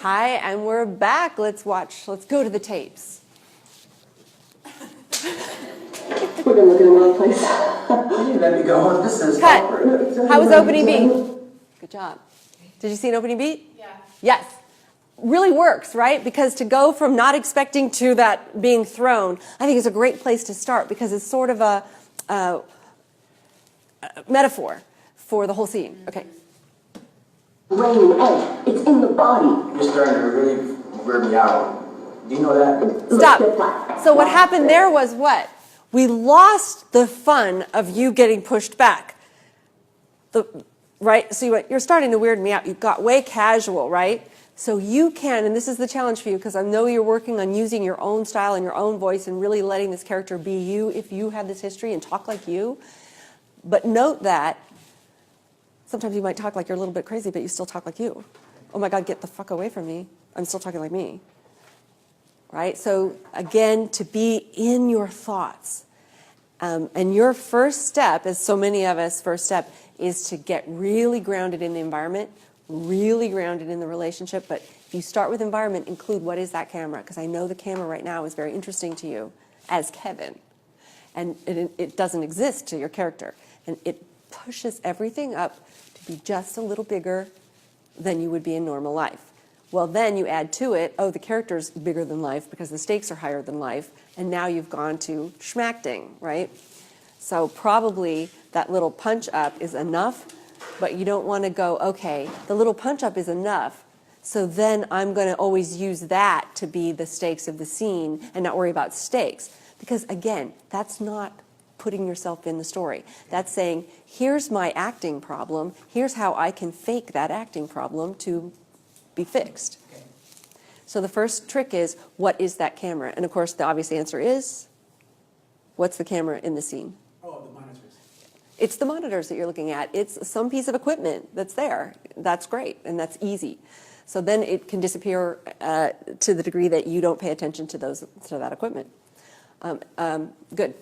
Hi, and we're back. Let's go to the tapes. We're gonna look in the wrong place. You let me go. This is Cut. awkward. How was opening beat? Good job. Did you see an opening beat? Yeah. Yes. Really works, right? Because to go from not expecting to that being thrown, I think is a great place to start because it's sort of a metaphor for the whole scene. Okay. Rain, it's in the body. You're starting to really weird me out. Do you know that? Stop. So what happened there was what? We lost the fun of you getting pushed back. Right? So you're starting to weird me out. You got way casual, right? So you can, and this is the challenge for you because I know you're working on using your own style and your own voice and really letting this character be you if you have this history and talk like you. But note that sometimes you might talk like you're a little bit crazy, but you still talk like you. Oh my God, get the fuck away from me. I'm still talking like me. Right? So again, to be in your thoughts. And your first step, as so many of us, first step is to get really grounded in the environment, really grounded in the relationship. But if you start with environment, include what is that camera? Because I know the camera right now is very interesting to you as Kevin. And it doesn't exist to your character. And it pushes everything up to be just a little bigger than you would be in normal life. Well, then you add to it, oh, the character's bigger than life because the stakes are higher than life, and now you've gone to schmacting, right? So probably that little punch up is enough, but you don't want to go, okay, the little punch up is enough, so then I'm going to always use that to be the stakes of the scene and not worry about stakes. Because again, that's not putting yourself in the story. That's saying, here's my acting problem, here's how I can fake that acting problem to be fixed. Okay. So the first trick is, what is that camera? And of course, the obvious answer is, what's the camera in the scene? Oh, the monitors. It's the monitors that you're looking at. It's some piece of equipment that's there. That's great, and that's easy. So then it can disappear to the degree that you don't pay attention to that equipment. Good.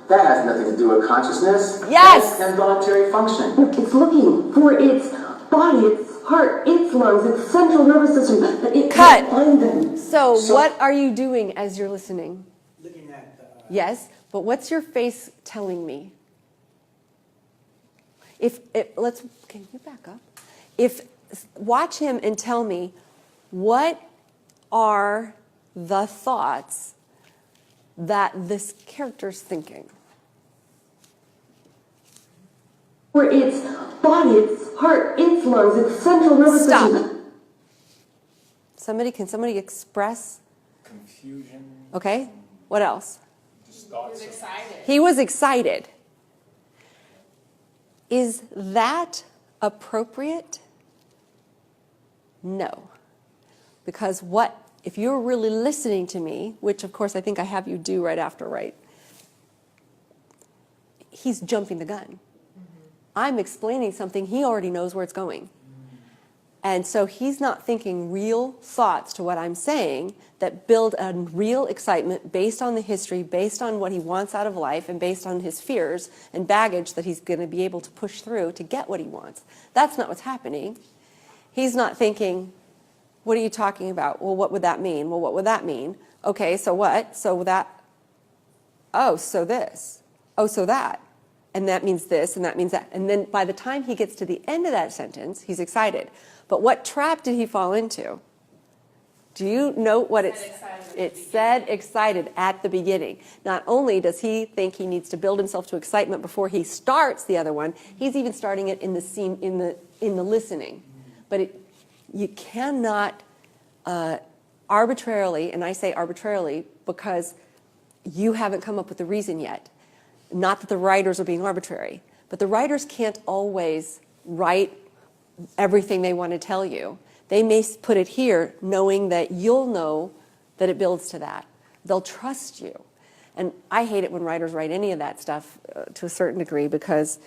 That has nothing to do with consciousness. Yes! That's involuntary function. It's looking for its body, its heart, its lungs, its central nervous system, but it Cut. can't find them. So what are you doing as you're listening? Looking at the... Yes, but what's your face telling me? Can you back up? Watch him and tell me, what are the thoughts that this character's thinking? For its body, its heart, its lungs, its central nervous system. Stop. Can somebody express? Confusion. Okay, what else? Just thoughts. He was excited. He was excited. Is that appropriate? No. Because if you're really listening to me, which of course I think I have you do right after, right? He's jumping the gun. I'm explaining something, he already knows where it's going. And so he's not thinking real thoughts to what I'm saying that build a real excitement based on the history, based on what he wants out of life, and based on his fears and baggage that he's going to be able to push through to get what he wants. That's not what's happening. He's not thinking, what are you talking about? Well, what would that mean? Well, what would that mean? Okay, so what? So that, oh, so this. Oh, so that. And that means this, and that means that. And then by the time he gets to the end of that sentence, he's excited. But what trap did he fall into? Do you note what it said? Excited at the beginning. Not only does he think he needs to build himself to excitement before he starts the other one, he's even starting it in the scene, in the listening. But you cannot arbitrarily, and I say arbitrarily because you haven't come up with the reason yet. Not that the writers are being arbitrary, but the writers can't always write everything they want to tell you. They may put it here knowing that you'll know that it builds to that. They'll trust you. And I hate it when writers write any of that stuff to a certain degree because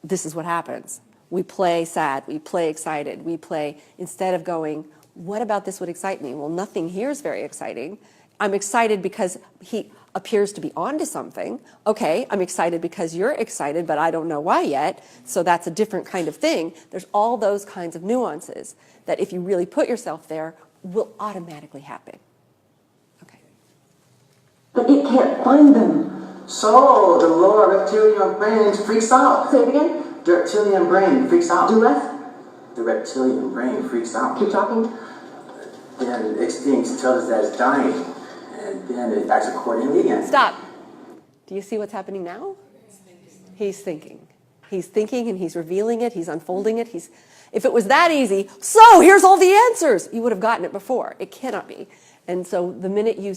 this is what happens. We play sad, we play excited, we play, instead of going, what about this would excite me? Well, nothing here is very exciting. I'm excited because appears to be onto something. Okay, I'm excited because you're excited, but I don't know why yet. So that's a different kind of thing. There's all those kinds of nuances that if you really put yourself there, will automatically happen. Okay. But it can't find them. So the lower reptilian brain freaks out. Say it again. The reptilian brain freaks out. Do less. The reptilian brain freaks out. Keep talking. Then it extincts, tells us that it's dying, and then it acts accordingly again. Stop. Do you see what's happening now? He's thinking. He's thinking and he's revealing it. He's unfolding it. If it was that easy, so here's all the answers, you would have gotten it before. It cannot be. And so the minute you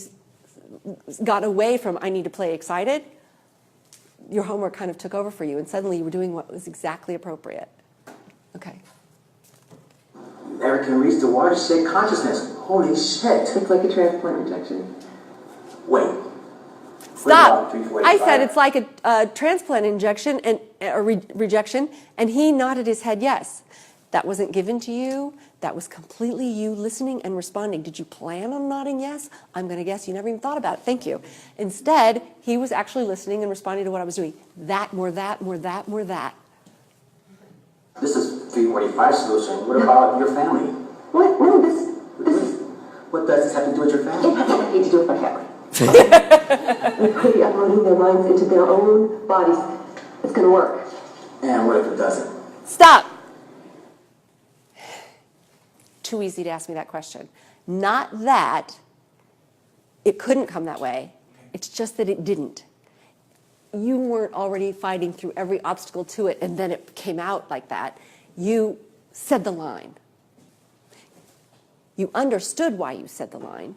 got away from I need to play excited, your homework kind of took over for you, and suddenly you were doing what was exactly appropriate. Okay. Never can reach the watershed consciousness. Holy shit. It's like a transplant rejection. Wait. Stop. Wait, 3, 4, I 5. said it's like a transplant injection and a rejection, and he nodded his head yes. That wasn't given to you. That was completely you listening and responding. Did you plan on nodding yes? I'm going to guess you never even thought about it. Thank you. Instead, he was actually listening and responding to what I was doing. That, more that, more that, more that. This is 345 solution. What about your family? What? No, this is... What does this have to do with your It family? has nothing to do with my family. They're pretty uploading their minds into their own bodies. It's going to work. And what if it doesn't? Stop. Too easy to ask me that question. Not that it couldn't come that way. It's just that it didn't. You weren't already fighting through every obstacle to it and then it came out like that. You said the line. You understood why you said the line,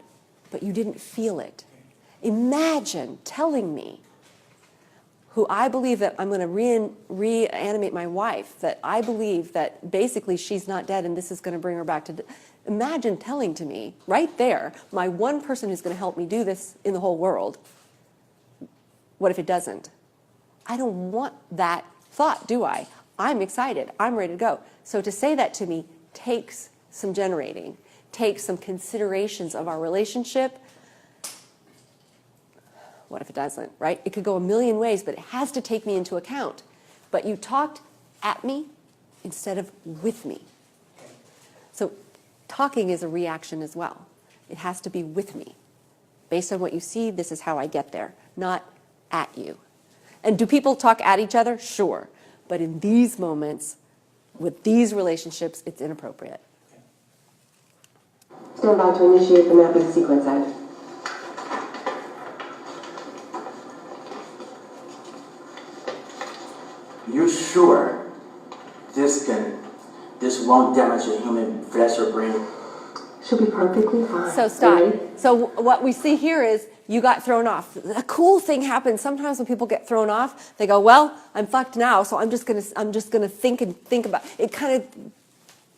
but you didn't feel it. Imagine telling me, who I believe that I'm going to reanimate my wife, that I believe that basically she's not dead and this is going to bring her back to... Imagine telling to me, right there, my one person who's going to help me do this in the whole world, what if it doesn't? I don't want that thought, do I? I'm excited. I'm ready to go. So to say that to me takes some generating, takes some considerations of our relationship. What if it doesn't, right? It could go a million ways, but it has to take me into account. But you talked at me instead of with me. So talking is a reaction as well. It has to be with me. Based on what you see, this is how I get there, not at you. And do people talk at each other? Sure. But in these moments, with these relationships, it's inappropriate. Stand by to initiate the mapping sequence act. You're sure this won't damage your human flesh or brain? She'll be perfectly fine. So stop. Ready? So what we see here is you got thrown off. A cool thing happens sometimes when people get thrown off. They go, "Well, I'm fucked now, so I'm just gonna think about." It kind of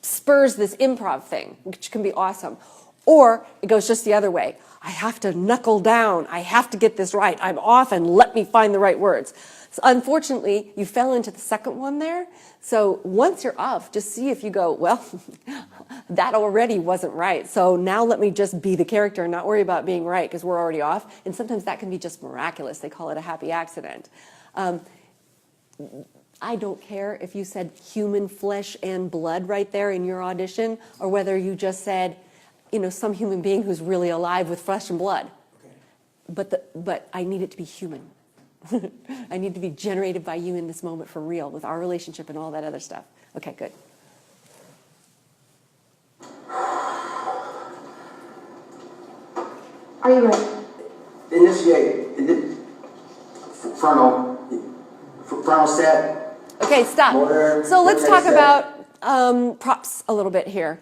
spurs this improv thing, which can be awesome. Or it goes just the other way. I have to knuckle down. I have to get this right. I'm off, and let me find the right words. So unfortunately, you fell into the second one there. So once you're off, just see if you go, well, that already wasn't right. So now let me just be the character and not worry about being right because we're already off. And sometimes that can be just miraculous. They call it a happy accident. I don't care if you said human flesh and blood right there in your audition or whether you just said, some human being who's really alive with flesh and blood. Okay. But I need it to be human. I need to be generated by you in this moment for real with our relationship and all that other stuff. Okay, good. Are you ready? Initiate frontal set. Okay, stop. Motor, so let's talk set. about props a little bit here.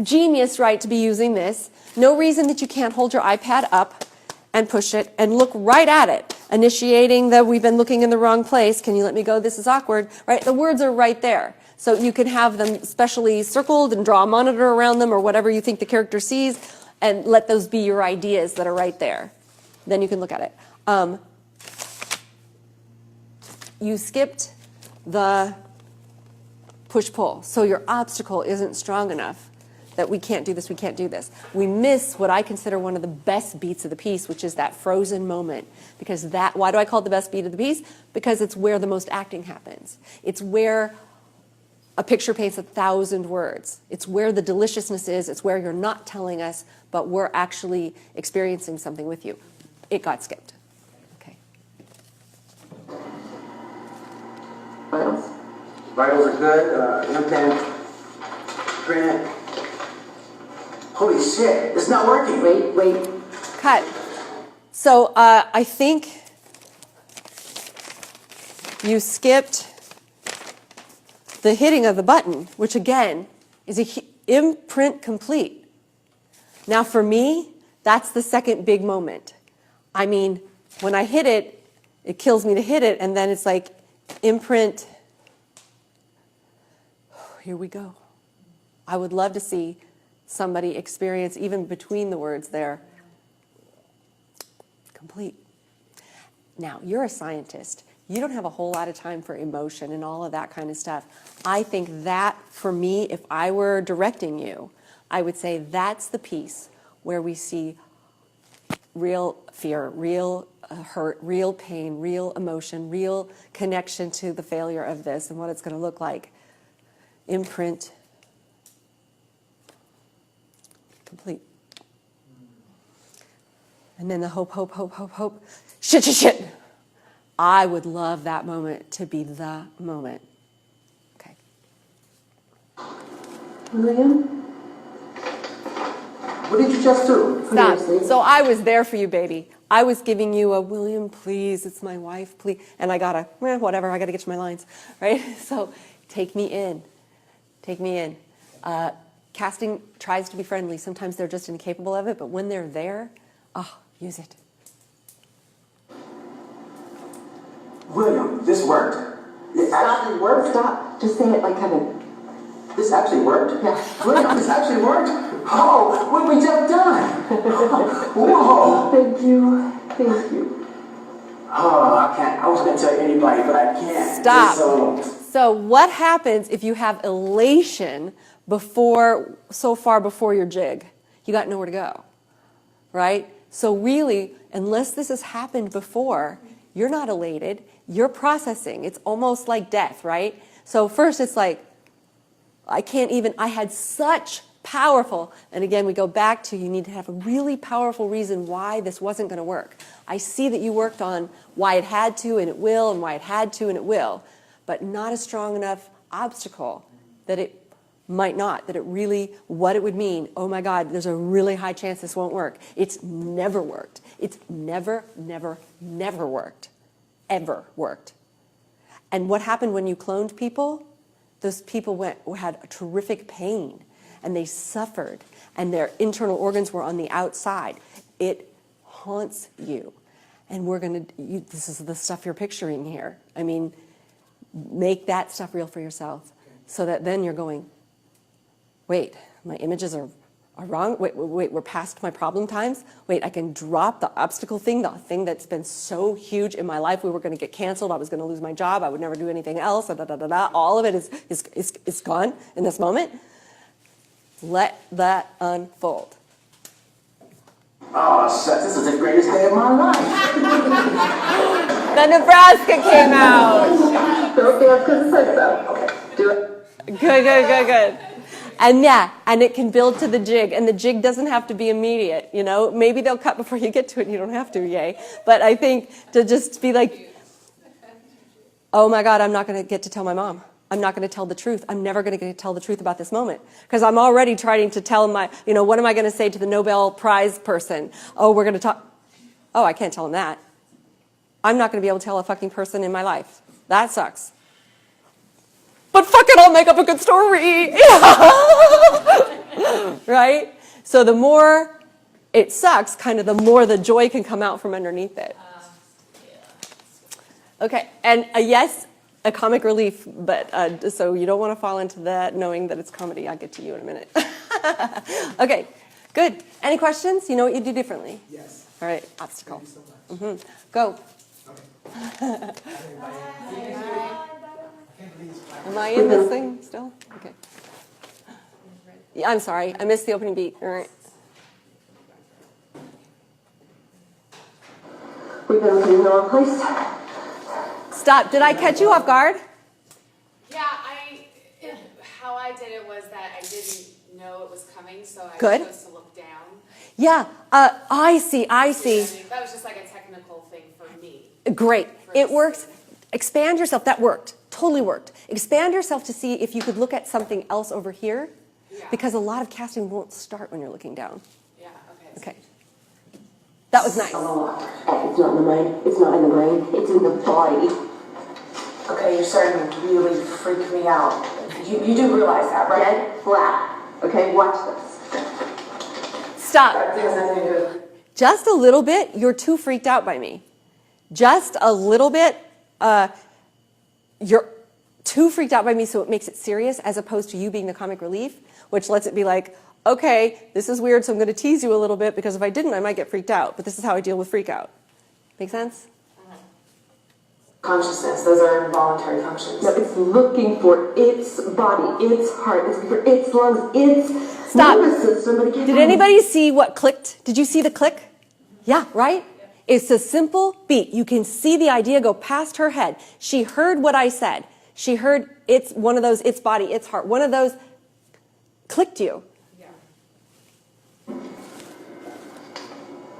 Genius, right, to be using this. No reason that you can't hold your iPad up and push it and look right at it. Initiating the we've been looking in the wrong place. Can you let me go? This is awkward. Right? The words are right there. So you can have them specially circled and draw a monitor around them or whatever you think the character sees and let those be your ideas that are right there. Then you can look at it. You skipped the push-pull. So your obstacle isn't strong enough that we can't do this, we can't do this. We miss what I consider one of the best beats of the piece, which is that frozen moment. Because that, why do I call it the best beat of the piece? Because it's where the most acting happens. It's where a picture paints 1,000 words. It's where the deliciousness is. It's where you're not telling us, but we're actually experiencing something with you. It got skipped. Okay. Vitals. Vitals are good. Implant. Print. Holy shit, it's not working. Wait. Cut. So I think you skipped the hitting of the button, which again is a imprint complete. Now for me, that's the second big moment. I mean, when I hit it, it kills me to hit it, and then it's like imprint. Here we go. I would love to see somebody experience, even between the words there, complete. Now, you're a scientist. You don't have a whole lot of time for emotion and all of that kind of stuff. I think that, for me, if I were directing you, I would say that's the piece where we see real fear, real hurt, real pain, real emotion, real connection to the failure of this and what it's going to look like. Imprint. Complete. And then the hope. Shit. I would love that moment to be the moment. Okay. William? What did you just do? Stop. So I was there for you, baby. I was giving you a William, please, it's my wife, please. And I got whatever, I got to get to my lines, right? So take me in. Take me in. Casting tries to be friendly. Sometimes they're just incapable of it, but when they're there, use it. William, this worked. It actually worked. Stop. Just say it like Kevin. This actually worked? Yeah. William, this actually worked? Oh, what we just done? Whoa. Thank you. Oh, I can't. I was going to tell anybody, but I can't. Stop. So what happens if you have elation so far before your jig? You got nowhere to go, right? So really, unless this has happened before, you're not elated. You're processing. It's almost like death, right? So first it's like, I had such powerful, and again, we go back to you need to have a really powerful reason why this wasn't going to work. I see that you worked on why it had to and it will, and why it had to and it will, but not a strong enough obstacle that it might not, that it really, what it would mean, oh my God, there's a really high chance this won't work. It's never worked. It's never worked. Ever worked. And what happened when you cloned people? Those people had a terrific pain, and they suffered, and their internal organs were on the outside. It haunts you. And this is the stuff you're picturing here. I mean, make that stuff real for yourself, so that then you're going, wait, my images are wrong? Wait, we're past my problem times? Wait, I can drop the obstacle thing, the thing that's been so huge in my life. We were going to get canceled. I was going to lose my job. I would never do anything else. All of it is gone in this moment. Let that unfold. Oh, shucks, this is the greatest day of my life. The Nebraska came out. Don't dance because it says so. Okay. Do it. Good. And it can build to the jig, and the jig doesn't have to be immediate, you know? Maybe they'll cut before you get to it, and you don't have to, yay. But I think to just be like, oh my God, I'm not going to get to tell my mom. I'm not going to tell the truth. I'm never going to tell the truth about this moment. Because I'm already trying to tell what am I going to say to the Nobel Prize person? Oh, we're going to talk. Oh, I can't tell him that. I'm not going to be able to tell a fucking person in my life. That sucks. But fuck it, I'll make up a good story. Right? So the more it sucks, kind of the more the joy can come out from underneath it. Okay, and yes, a comic relief, but so you don't want to fall into that knowing that it's comedy. I'll get to you in a minute. Okay, good. Any questions? You know what you do differently? Yes. All right, obstacle. Thank you so much. Go. Okay. Am I in this thing still? Okay. Yeah, I'm sorry, I missed the opening beat. All right. We've been looking in the wrong place. Stop. Did I catch you off guard? Yeah, how I did it was that I didn't know it was coming, so I Good. chose to look down. Yeah, I see. See what I mean? That was just like a technical thing for me. Great. It works. Expand yourself. That worked. Totally worked. Expand yourself to see if you could look at something else over here, Yeah. because a lot of casting won't start when you're looking down. Yeah, okay. Okay. That was nice. It's not in the mind, it's not in the brain, it's in the body. Okay, you're starting to really freak me out. You do realize that, right? Dead flat. Okay, watch this. Stop. That has nothing to do with Just a little bit. You're too freaked out by me. Just a little bit. You're too freaked out by me, so it makes it serious, as opposed to you being the comic relief, which lets it be like, okay, this is weird, so I'm going to tease you a little bit, because if I didn't, I might get freaked out. But this is how I deal with freak out. Make sense? consciousness. Those are involuntary functions. No, it's looking for its body, its heart, it's looking for its lungs, its Stop. nervous system. But it can't Did find anybody see what clicked? Did you see the click? Yeah, right? It's a simple beat. You can see the idea go past her head. She heard what I said. She heard it's one of those, its body, its heart. One of those clicked you.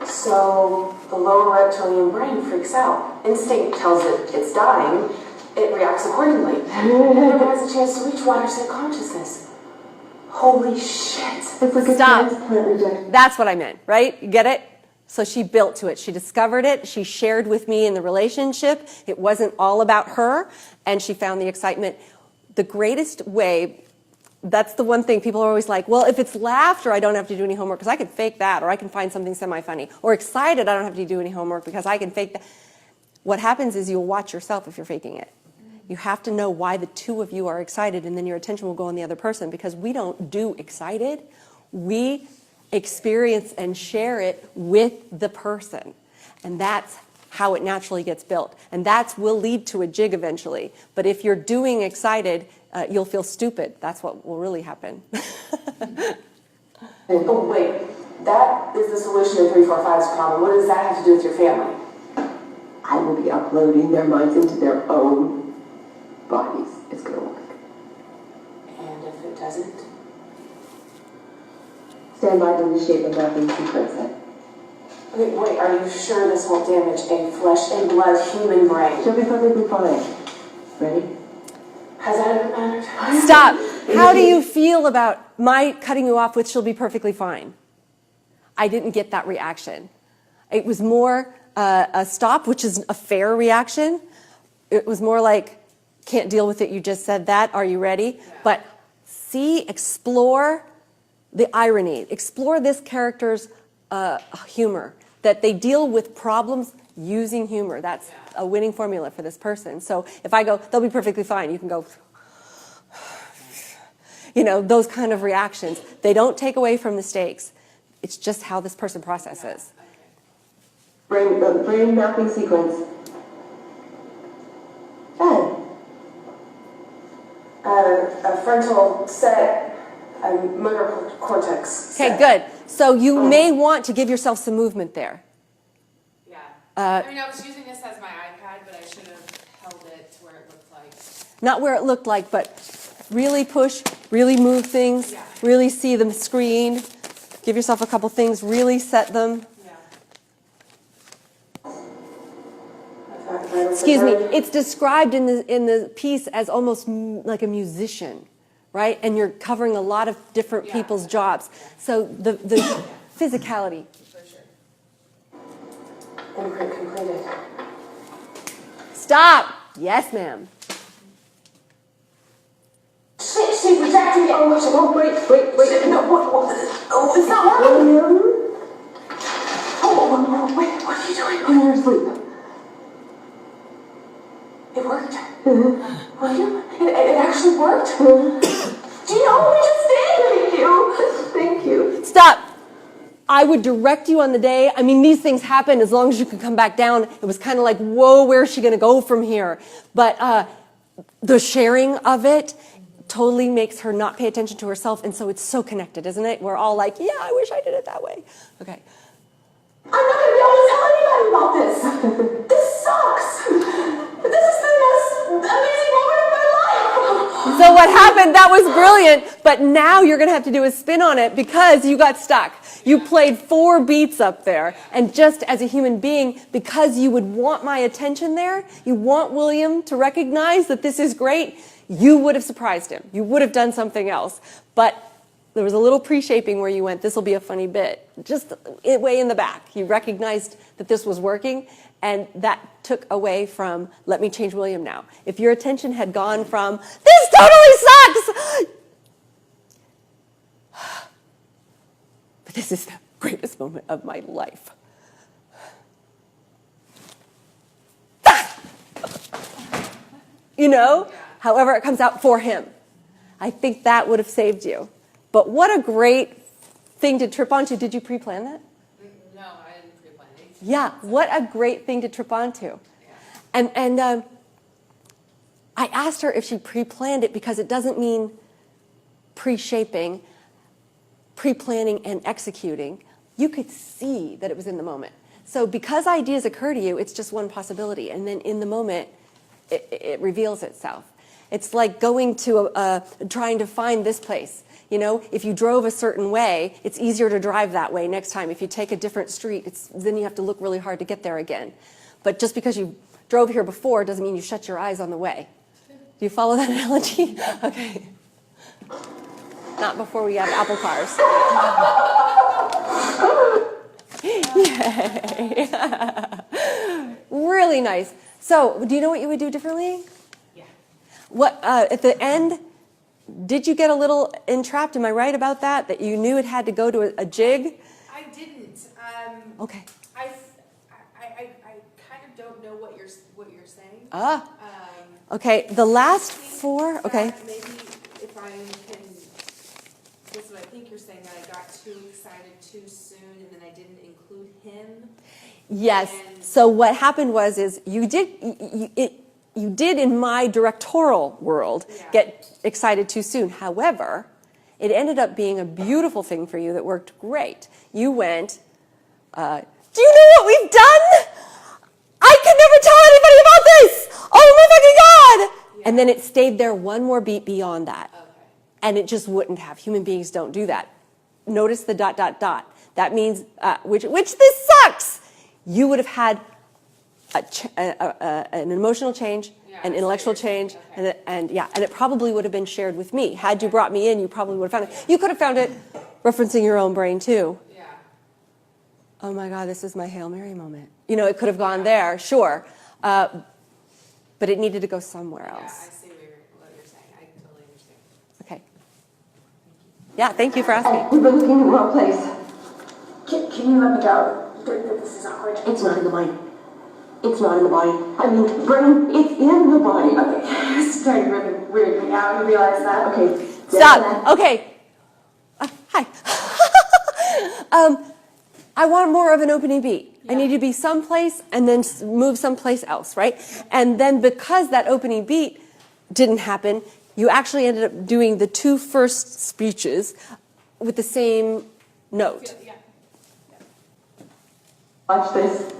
So the lower reptilian brain freaks out. Instinct tells it it's dying. It reacts accordingly. It never has a chance to reach wider state consciousness. Holy shit. It's like a Stop. transplant rejection. That's what I meant, right? You get it? So she built to it. She discovered it. She shared with me in the relationship. It wasn't all about her, and she found the excitement. The greatest way, that's the one thing people are always like, well, if it's laughter, I don't have to do any homework because I can fake that, or I can find something semi-funny. Or excited, I don't have to do any homework because I can fake that. What happens is you'll watch yourself if you're faking it. You have to know why the two of you are excited, and then your attention will go on the other person, because we don't do excited. We experience and share it with the person. And that's how it naturally gets built. And that will lead to a jig eventually. But if you're doing excited, you'll feel stupid. That's what will really happen. Oh, wait. That is the solution to 345's problem. What does that have to do with your family? I will be uploading their minds into their own bodies. It's going to work. And if it doesn't? Stand by to initiate the mapping sequence then. Okay, wait, are you sure this won't damage a flesh and blood human brain? She'll be perfectly fine. Ready? Has that ever mattered? Stop. How do you feel about my cutting you off with she'll be perfectly fine? I didn't get that reaction. It was more a stop, which is a fair reaction. It was more like, can't deal with it, you just said that, are you ready? But see, explore the irony. Explore this character's humor, that they deal with problems using humor. That's a winning formula for this person. So if I go, they'll be perfectly fine, you can go, you know, those kind of reactions. They don't take away from the stakes. It's just how this person processes. Brain mapping sequence. Ed. A frontal set, a motor cortex. Okay, set. good. So you may want to give yourself some movement there. Yeah. I mean, I was using this as my iPad, but I should have held it to where it looked like. Not where it looked like, but really push, really move things, Yeah. really see the screen. Give yourself a couple things, really set them. Yeah. Excuse me, it's described in the piece as almost like a musician, right? And you're covering a lot of different people's jobs. So the physicality. For sure. Imprint completed. Stop! Yes, ma'am. Shit, she rejected it. Oh, wait. No, what? Oh, it's not working. Oh, wait, what are you doing? When you're asleep. It worked. William, it actually worked. Do you know what we just did? Thank you. Stop! I would direct you on the day. I mean, these things happen as long as you can come back down. It was kind of like, whoa, where is she going to go from here? But the sharing of it, totally makes her not pay attention to herself, and so it's so connected, isn't it? We're all like, yeah, I wish I did it that way. Okay. I'm not going to be able to tell anybody about this. This sucks. This is the most amazing moment of my life. So what happened, that was brilliant, but now you're going to have to do a spin on it because you got stuck. You played 4 beats up there, and just as a human being, because you would want my attention there, you want William to recognize that this is great, you would have surprised him. You would have done something else. But there was a little pre-shaping where you went, this will be a funny bit. Just way in the back. You recognized that this was working, and that took away from, let me change William now. If your attention had gone from, this totally sucks! But this is the greatest moment of my life. You know? However it comes out for him. I think that would have saved you. But what a great thing to trip onto. Did you pre-plan that? No, I didn't pre-plan anything. Yeah, what a great thing to trip onto. Yeah. And I asked her if she pre-planned it because it doesn't mean pre-shaping, pre-planning and executing. You could see that it was in the moment. So because ideas occur to you, it's just one possibility. And then in the moment, it reveals itself. It's like going to trying to find this place. You know, if you drove a certain way, it's easier to drive that way next time. If you take a different street, then you have to look really hard to get there again. But just because you drove here before doesn't mean you shut your eyes on the way. Do you follow that analogy? Okay. Not before we have Apple cars. Yay. Really nice. So, do you know what you would do differently? Yeah. What at the end? Did you get a little entrapped? Am I right about that? That you knew it had to go to a jig? I didn't. Okay. I kind of don't know what you're saying. Ah. Okay. The last 4. Okay. Maybe if I can. This is what I think you're saying, that I got too excited too soon, and then I didn't include him. Yes. And So what happened was you did in my directorial world get excited too soon. However, it ended up being a beautiful thing for you that worked great. You went, do you know what we've done? I can never tell anybody about this. Oh my fucking God. And then it stayed there one more beat beyond that. Okay. And it just wouldn't have. Human beings don't do that. Notice the ... That means, which this sucks. You would have had an emotional change, an intellectual change, and it probably would have been shared with me. Had you brought me in, you probably would have found it. You could have found it referencing your own brain too. Yeah. Oh my God, this is my Hail Mary moment. You know, it could have gone there, sure, but it needed to go somewhere Yeah, I else. see what you're saying. I totally understand. Okay. Yeah, thank you for asking. We've been looking in the wrong place. Can you let me go? This is awkward. It's not in the mind. It's not in the body. I mean, brain, it's in the body. Okay, it's starting to really weird me out. You realize that? Okay. Stop. Okay. Hi. I want more of an opening beat. I need to be someplace and then move someplace else, right? And then because that opening beat didn't happen, you actually ended up doing the 2 first speeches with the same note. Yeah. Watch this.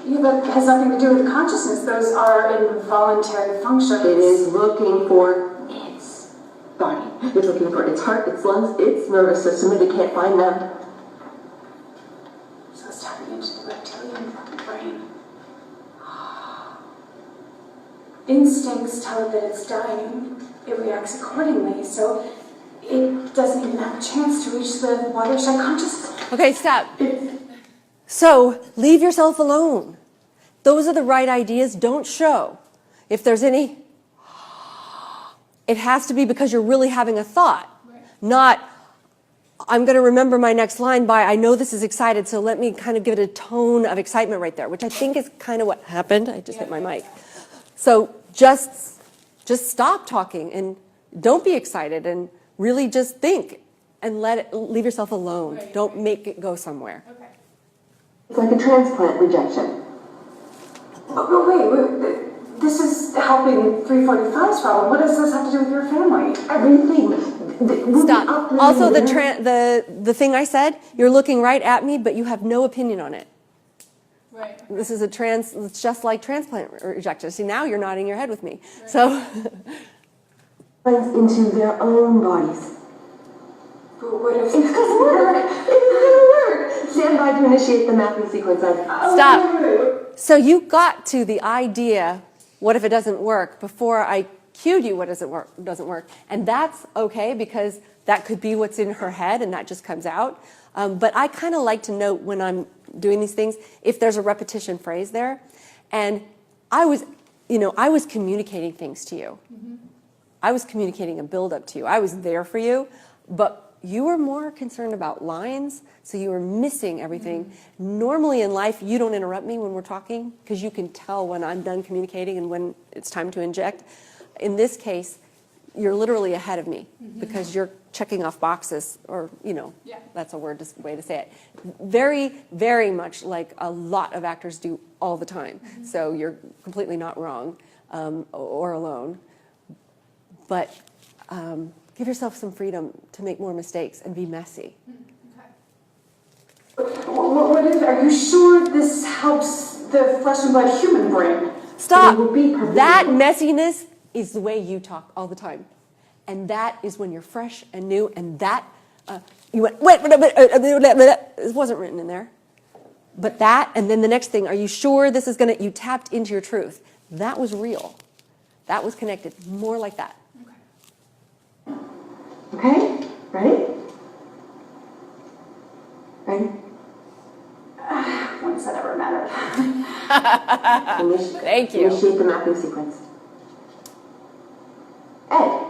Yeah, but it has nothing to do with consciousness. Those are involuntary functions. It is looking for its body. It's looking for its heart, its lungs, its nervous system, and it can't find them. So it's tapping into the reptilian brain. Instincts tell it that it's dying. It reacts accordingly, so it doesn't even have a chance to reach the watershed consciousness. Okay, stop. So leave yourself alone. Those are the right ideas. Don't show. If there's any, it has to be because you're really having a thought, not I'm going to remember my next line by I know this is excited, so let me kind of give it a tone of excitement right there, which I think is kind of what happened. I just hit my mic. So just stop talking and don't be excited and really just think and leave yourself alone. Don't make it go somewhere. It's like a transplant rejection. Oh, wait, this is helping 345's problem. What does this have to do with your family? Everything. Stop. Also, the thing I said, you're looking right at me, but you have no opinion on it. Right. This is it's just like transplant rejection. See, now you're nodding your head with me. Right. So. Into their own bodies. But what if It's gonna work. It's gonna work. Stand by to initiate the mapping sequence. Stop. So you got to the idea, what if it doesn't work, before I cued you what doesn't work. And that's okay, because that could be what's in her head and that just comes out. But I kind of like to note when I'm doing these things, if there's a repetition phrase there. And I was communicating things to you. Mm-hmm. I was communicating a build-up to you. I was there for you, but you were more concerned about lines, so you were missing everything. Mm-hmm. Normally in life, you don't interrupt me when we're talking, because you can tell when I'm done communicating and when it's time to inject. In this case, you're literally ahead of me, mm-hmm. because you're checking off boxes, or, that's a way to say it. Very, very much like a lot of actors do all the time. Mm-hmm. So you're completely not wrong or alone. But give yourself some freedom to make more mistakes and be messy. Okay. Are you sure this helps the flesh and blood human brain? Stop. That messiness is the way you talk all the time. And that is when you're fresh and new, and that, you went, wait, it wasn't written in there. But that, and then the next thing, are you sure this is you tapped into your truth. That was real. That was connected, more like that. Okay? Ready? Ready? When has that ever mattered? Thank you. Initiate the mapping sequence. Ed.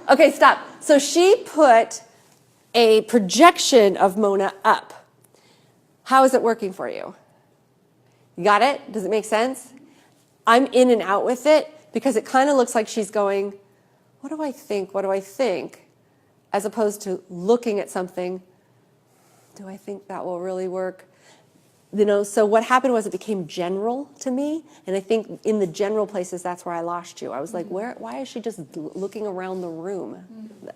Okay, stop. So she put a projection of Mona up. How is it working for you? You got it? Does it make sense? I'm in and out with it because it kind of looks like she's going, what do I think? What do I think? As opposed to looking at something, do I think that will really work? So what happened was it became general to me, and I think in the general places, that's where I lost you. I was like, why is she just looking around the room?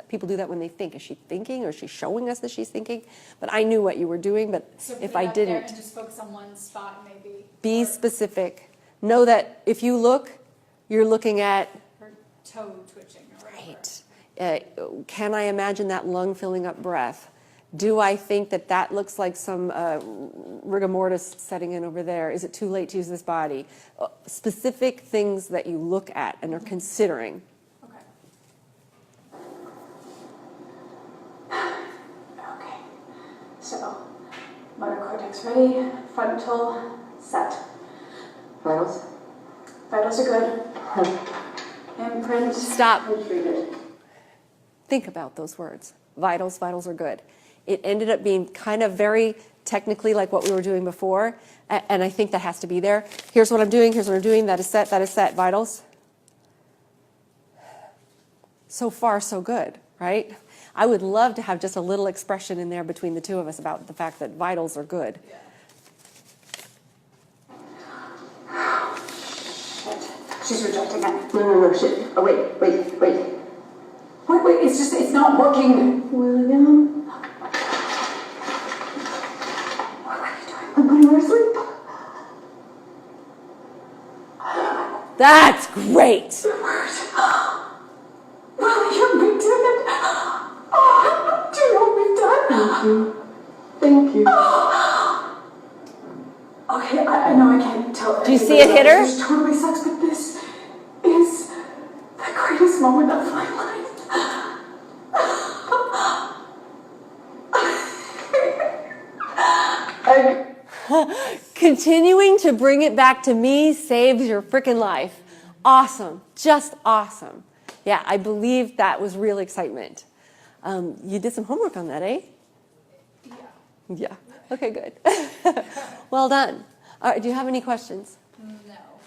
People do that when they think. Is she thinking, or is she showing us that she's thinking? But I knew what you were doing, but so if I didn't. There and just focus on one spot, maybe. Be specific. Know that if you look, you're looking at... Her toe twitching or whatever. Right. Can I imagine that lung filling up breath? Do I think that looks like some rigor mortis setting in over there? Is it too late to use this body? Specific things that you look at and are considering. Okay. Okay. So, motor cortex ready, frontal set. Vitals? Vitals are good. Imprint. Stop. Treated. Think about those words. Vitals are good. It ended up being kind of very technically like what we were doing before, and I think that has to be there. Here's what I'm doing, that is set, vitals. So far, so good, right? I would love to have just a little expression in there between the two of us about the fact that vitals are good. Shit. She's rejecting it. No, shit. Oh, wait. Wait, it's not working. William? What are you doing? I'm putting her to sleep. That's great. William, we did it. Oh, do you know what we've done? Thank you. Okay, I know I can't tell. Do you see it hit her? This totally sucks, but this is the greatest moment of my life. Continuing to bring it back to me saves your freaking life. Awesome. Just awesome. Yeah, I believe that was real excitement. You did some homework on that, eh? Yeah. Okay, good. Well done. All right, do you have any questions? No.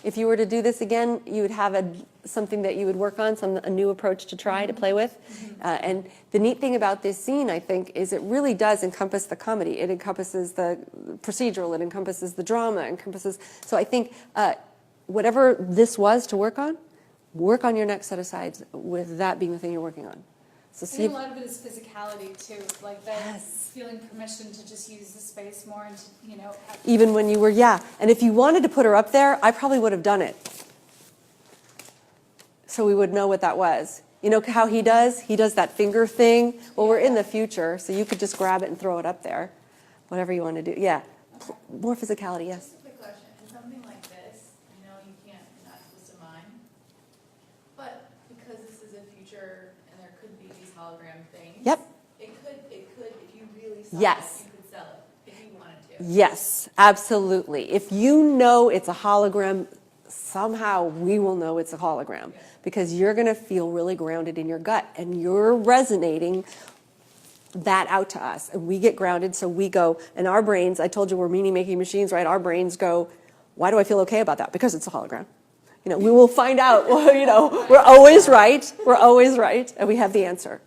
If you were to do this again, you would have something that you would work on, a new approach to try to play with. And the neat thing about this scene, I think, is it really does encompass the comedy. It encompasses the procedural. It encompasses the drama. So I think whatever this was to work on your next set of sides with that being the thing you're working on. So I see think if, a lot of it is physicality too, like that Yes. feeling permission to just use the space more and to, even when you were, and if you wanted to put her up there, I probably would have done it. So we would know what that was. You know how he does? He does that finger thing. Well, we're in the future, so you could just grab it and throw it up there. Whatever you want to do. Yeah. More physicality, yes. Just a quick question. In something like this, I know you can't not twist a mind, but because this is a future and there could be these hologram things. Yep. It could, if you really saw Yes. it, you could sell it if you wanted to. Yes, absolutely. If you know it's a hologram, somehow we will know it's a hologram because you're going to feel really grounded in your gut and you're resonating that out to us. And we get grounded, so we go, and our brains, I told you we're meaning-making machines, right? Our brains go, why do I feel okay about that? Because it's a hologram. We will find out, we're always right. We're always right, and we have the answer.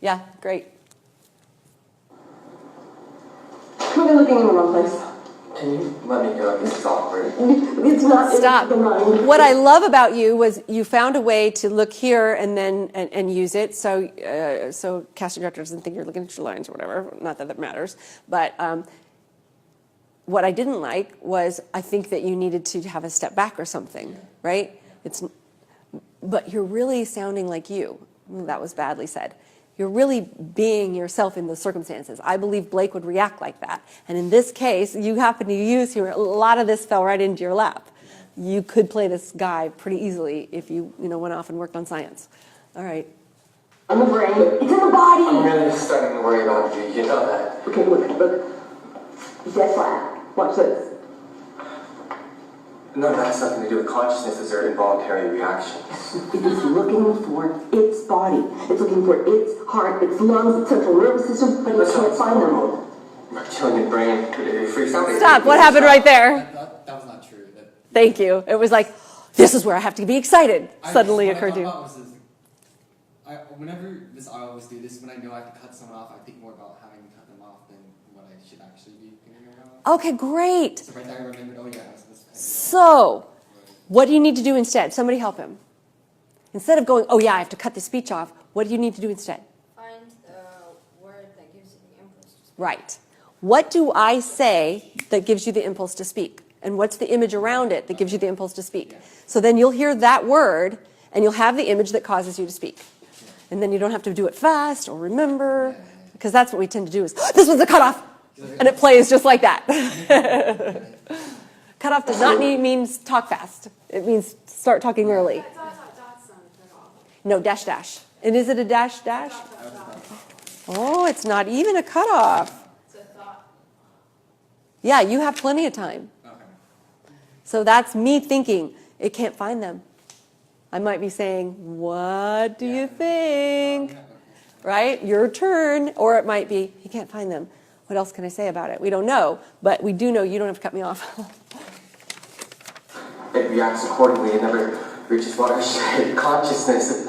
Yeah, great. We're looking in the wrong place. Can you let me go? This is awkward. It's not Stop. the mind. What I love about you was you found a way to look here and then and use it. So casting director doesn't think you're looking at your lines or whatever. Not that matters. But what I didn't like was I think that you needed to have a step back or something, right? But you're really sounding like you. That was badly said. You're really being yourself in the circumstances. I believe Blake would react like that. And in this case, you happen to use humor. A lot of this fell right into your lap. You could play this guy pretty easily if you went off and worked on science. All right. In the brain. It's in the body. I'm really starting to worry about you. You know that. Okay, look. Dead flat. Watch this. None of that has something to do with consciousness. Those are involuntary reactions. It is looking for its body. It's looking for its heart, its lungs, its central nervous system, but it can't find them. Reptilian brain. It freaks out. Stop. What happened right there? That was not true. Thank you. It was like, this is where I have to be excited. Suddenly occurred to you. Whenever I always do this, when I know I have to cut someone off, I think more about having to cut them off than what I should actually be thinking about. Okay, great. So right there I remembered, oh yeah, this. So, what do you need to do instead? Somebody help him. Instead of going, oh yeah, I have to cut the speech off, what do you need to do instead? Find the word that gives you the impulse to speak. Right. What do I say that gives you the impulse to speak? And what's the image around it that gives you the impulse to speak? So then you'll hear that word, and you'll have the image that causes you to speak. And then you don't have to do it fast or remember, because that's what we tend to do is, this was the cutoff! And it plays just like that. Cutoff does not mean talk fast. It means start talking early. No, dash, dash. And is it a dash, dash? Oh, it's not even a cutoff. Yeah, you have plenty of time. So that's me thinking, it can't find them. I might be saying, what do you think? Right? Your turn. Or it might be, he can't find them. What else can I say about it? We don't know, but we do know you don't have to cut me off. It reacts accordingly. It never reaches watershed consciousness.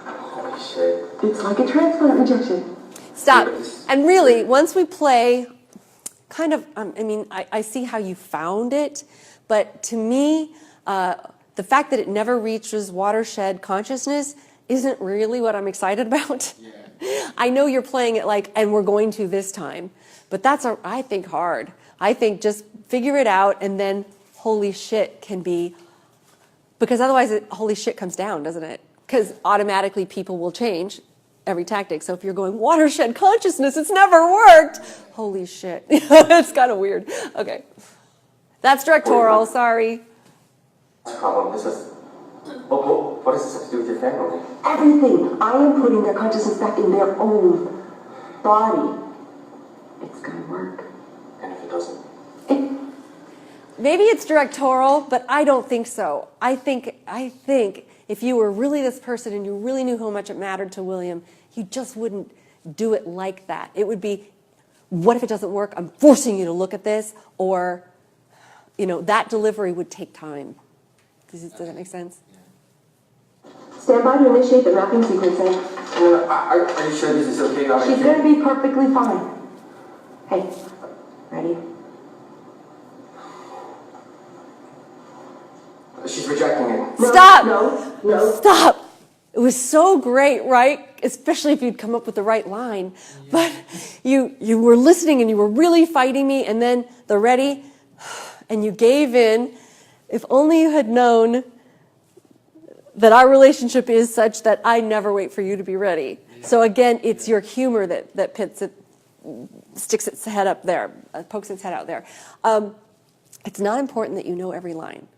Holy shit. It's like a transplant rejection. Stop. And really, once we play, kind of, I see how you found it, but to me, the fact that it never reaches watershed consciousness isn't really what I'm excited about. Yeah. I know you're playing it like, and we're going to this time, but that's, I think, hard. I think just figure it out, and then holy shit can be, because otherwise holy shit comes down, doesn't it? Because automatically people will change every tactic. So if you're going watershed consciousness, it's never worked. Holy shit. It's kind of weird. Okay. That's directorial, sorry. Problem. This is. What does this have to do with your family? Everything. I am putting their consciousness back in their own body. It's going to work. And if it doesn't? Maybe it's directorial, but I don't think so. I think if you were really this person and you really knew how much it mattered to William, you just wouldn't do it like that. It would be, what if it doesn't work? I'm forcing you to look at this. Or, that delivery would take time. Does that make sense? Stand by to initiate the mapping sequencing. Are you sure this is okay? She's going to be perfectly fine. Hey, ready? She's rejecting it. No, Stop! No. Stop! It was so great, right? Especially if you'd come up with the right line. But you were listening and you were really fighting me, and then the ready, and you gave in. If only you had known that our relationship is such that I never wait for you to be ready. So again, it's your humor that sticks its head up there, pokes its head out there. It's not important that you know every line.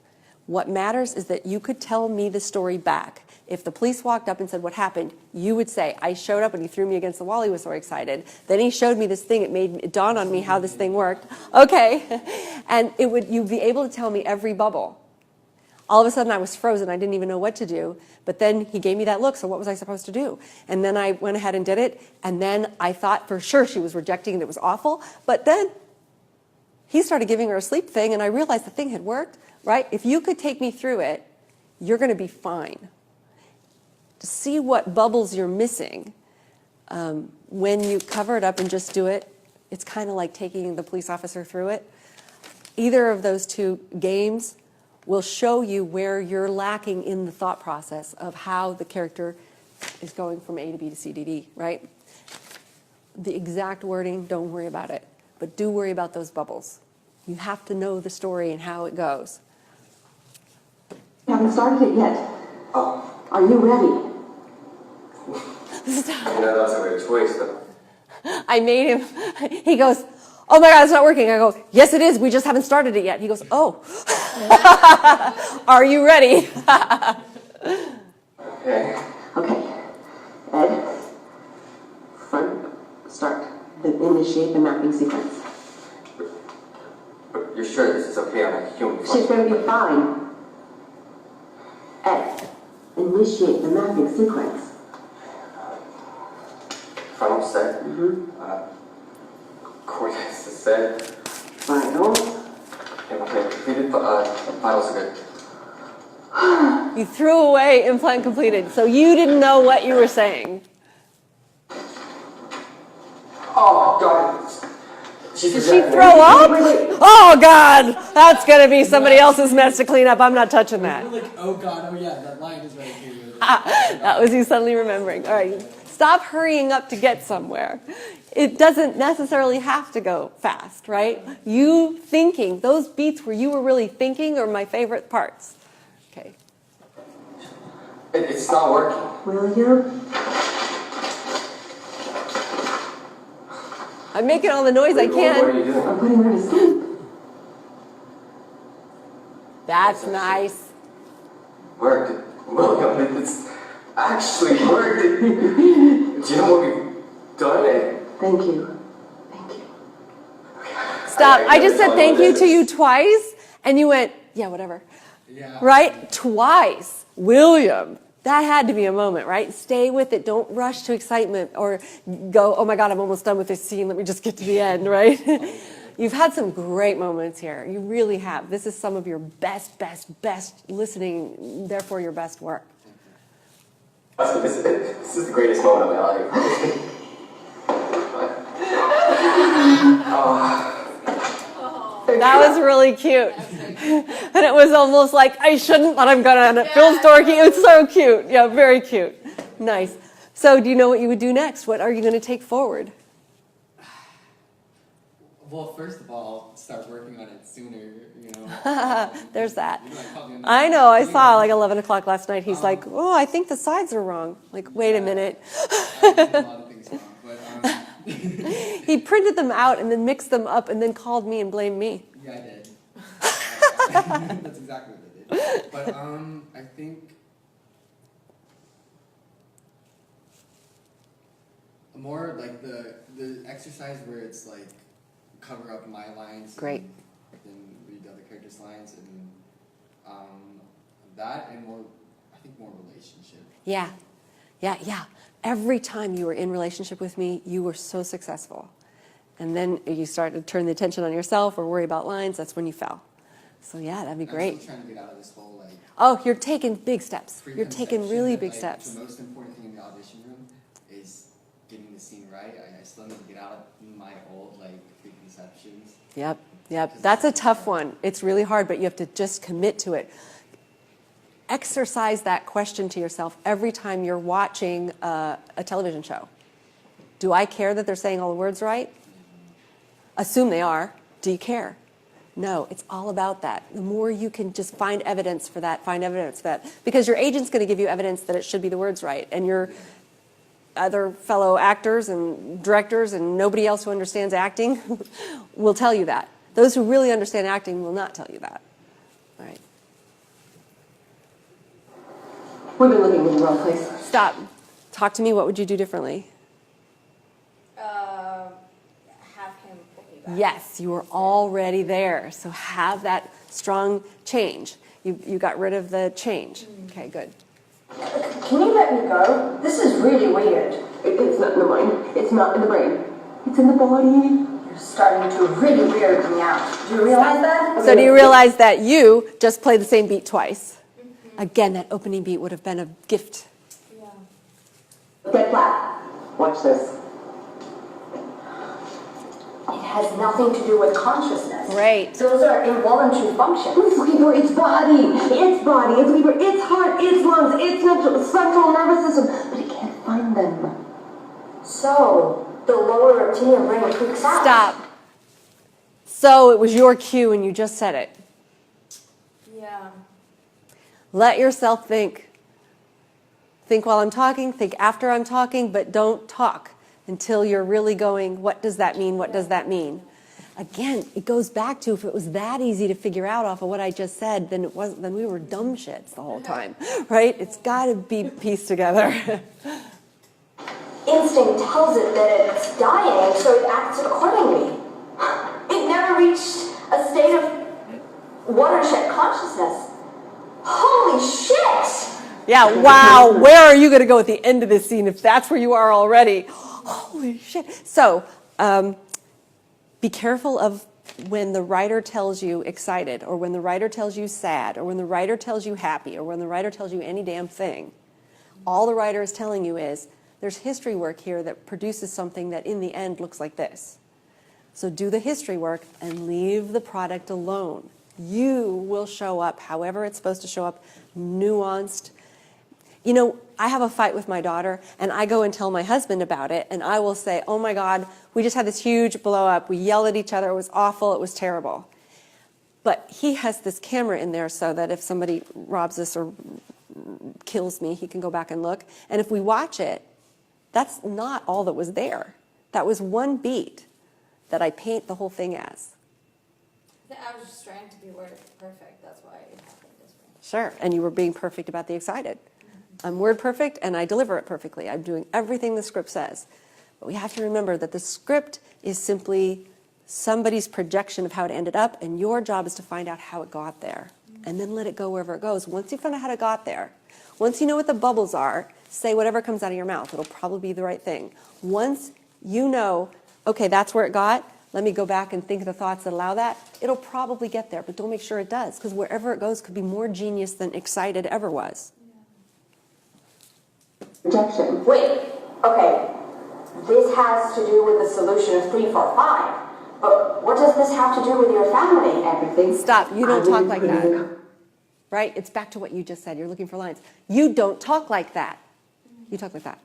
What matters is that you could tell me the story back. If the police walked up and said, what happened? You would say, I showed up and he threw me against the wall. He was so excited. Then he showed me this thing. It dawned on me how this thing worked. Okay. And you'd be able to tell me every bubble. All of a sudden I was frozen. I didn't even know what to do. But then he gave me that look. So what was I supposed to do? And then I went ahead and did it. And then I thought for sure she was rejecting and it was awful. But then he started giving her a sleep thing and I realized the thing had worked, right? If you could take me through it, you're going to be fine. To see what bubbles you're missing, when you cover it up and just do it, it's kind of like taking the police officer through it. Either of those two games will show you where you're lacking in the thought process of how the character is going from A to B to C to D, right? The exact wording, don't worry about it, but do worry about those bubbles. You have to know the story and how it goes. You haven't started it yet. Oh, Are you ready? I know that's a weird choice, but I made him, he goes, oh my God, it's not working. I go, yes, it is. We just haven't started it yet. He goes, oh, are you ready? okay. Okay. Ed, front, start. Then initiate the mapping sequence. But you're sure this is okay on a human? She's going to be fine. Ed, initiate the mapping sequence. Final set. Coordinates is set. Vitals. Implant completed. Vitals are good. You threw away implant completed, so you didn't know what you were saying. Oh God. She's Did she throw up? Oh God, that's gonna be somebody else's mess to clean up. I'm not touching that. You're like, oh God, oh yeah, that line is right here. That was you suddenly remembering. All right, stop hurrying up to get somewhere. It doesn't necessarily have to go fast, right? You thinking, those beats where you were really thinking are my favorite parts. Okay. It's not working. William? I'm making all the noise I What are can. you doing? I'm putting her to sleep. That's nice. Worked. William, it's actually worked. Do you know what we've done? Thank you. Thank you. Stop. I just said thank you to you twice, and you went, yeah, whatever. Yeah. Right? Twice. William. That had to be a moment, right? Stay with it. Don't rush to excitement or go, oh my God, I'm almost done with this scene. Let me just get to the end, right? You've had some great moments here. You really have. This is some of your best listening, therefore your best work. This is the greatest moment of my life. That was really cute. And it was almost like, I shouldn't, but I'm gonna, and it feels dorky. It's so cute. Yeah, very cute. Nice. So do you know what you would do next? What are you gonna take forward? Well, first of all, start working on it sooner, you know. There's that. You know, caught me on I know, I saw like 11 o'clock last night. He's like, oh, I think the sides are wrong. Like, wait a minute. I did a lot of things wrong, but He printed them out and then mixed them up and then called me and blamed me. yeah, I did. That's exactly what I did. But I think more like the exercise where it's like cover up my lines. Great. And then read the other characters' lines and that and more. I think more relationship. Yeah. Every time you were in relationship with me, you were so successful. And then you started to turn the attention on yourself or worry about lines, that's when you fell. So yeah, that'd be great. I'm still trying to get out of this whole like. Oh, you're taking big steps. You're taking really big like, steps. The most important thing in the audition room is getting the scene right. I still need to get out of my old like preconceptions. Yep. That's a tough one. It's really hard, but you have to just commit to it. exercise that question to yourself every time you're watching a television show. Do I care that they're saying all the words right? Assume they are. Do you care? No, it's all about that. The more you can just find evidence for that, because your agent's going to give you evidence that it should be the words right, and your other fellow actors and directors and nobody else who understands acting will tell you that. Those who really understand acting will not tell you that. All right. We've been looking in the wrong place. Stop. Talk to me. What would you do differently? Have him pull me back. Yes, you were already there. So have that strong change. You got rid of the change. Okay, good. Can you let me go? This is really weird. It's not in the mind. It's not in the brain. It's in the body. You're starting to really weird me out. Do you realize that? So do you realize that you just played the same beat twice? Again, that opening beat would have been a gift. Get flat. Watch this. It has nothing to do with consciousness. Great. Those are involuntary functions. It's looking for its body. Its body. It's looking for its heart, its lungs, its central nervous system. But it can't find them. So, the lower reptilian brain freaks out. Stop. So it was your cue and you just said it. Yeah. Let yourself think. Think while I'm talking, think after I'm talking, but don't talk until you're really going, what does that mean? What does that mean? Again, it goes back to if it was that easy to figure out off of what I just said, then we were dumb shits the whole time, right? It's got to be pieced together. Instinct tells it that it's dying, so it acts accordingly. It never reached a state of watershed consciousness. Holy shit! Yeah, wow. Where are you going to go at the end of this scene if that's where you are already? Holy shit. So, be careful of when the writer tells you excited, or when the writer tells you sad, or when the writer tells you happy, or when the writer tells you any damn thing. All the writer is telling you is, there's history work here that produces something that in the end looks like this. So do the history work and leave the product alone. You will show up however it's supposed to show up, nuanced. You know, I have a fight with my daughter, and I go and tell my husband about it, and I will say, oh my God, we just had this huge blow up. We yelled at each other. It was awful. It was terrible. But he has this camera in there so that if somebody robs us or kills me, he can go back and look. And if we watch it, that's not all that was there. That was one beat that I paint the whole thing as. I was just trying to be word perfect. That's why it happened this way. Sure, and you were being perfect about the excited. I'm word perfect, and I deliver it perfectly. I'm doing everything the script says. But we have to remember that the script is simply somebody's projection of how it ended up, and your job is to find out how it got there, and then let it go wherever it goes. Once you find out how it got there, once you know what the bubbles are, say whatever comes out of your mouth. It'll probably be the right thing. Once you know, okay, that's where it got, let me go back and think of the thoughts that allow that, it'll probably get there, but don't make sure it does, because wherever it goes could be more genius than excited ever was. Rejection. Wait, okay. This has to do with the solution of 3, 4, 5. But what does this have to do with your family? Everything. Stop, you don't talk like putting that. Right? It's back to what you just said. You're looking for lines. You don't talk like that. You talk like that.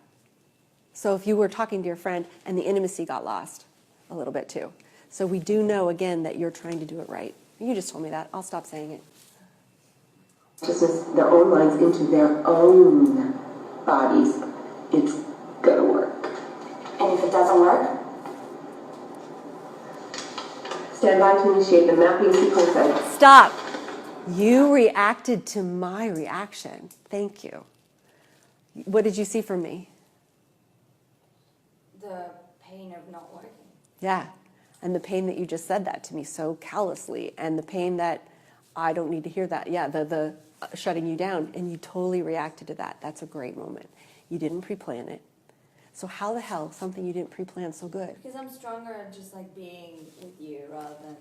So if you were talking to your friend and the intimacy got lost a little bit too. So we do know, again, that you're trying to do it right. You just told me that. I'll stop saying it. Just their own minds into their own bodies. It's gonna work. And if it doesn't work? Stand by to initiate the mapping sequence. Stop. You reacted to my reaction. Thank you. What did you see from me? The pain of not working. Yeah. And the pain that you just said that to me so callously, and the pain that I don't need to hear that. Yeah, the shutting you down, and you totally reacted to that. That's a great moment. You didn't pre-plan it. So how the hell something you didn't pre-plan so good? Because I'm stronger at just like being with you rather than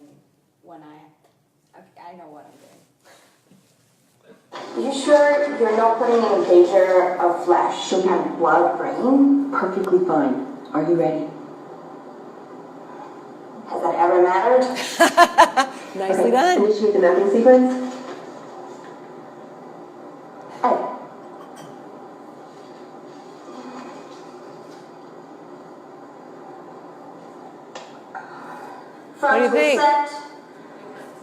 when I know what I'm doing. You sure you're not putting in a pager of flesh and blood brain? Perfectly fine. Are you ready? Has that ever mattered? Nicely done. Initiate the mapping sequence. frontal think? set,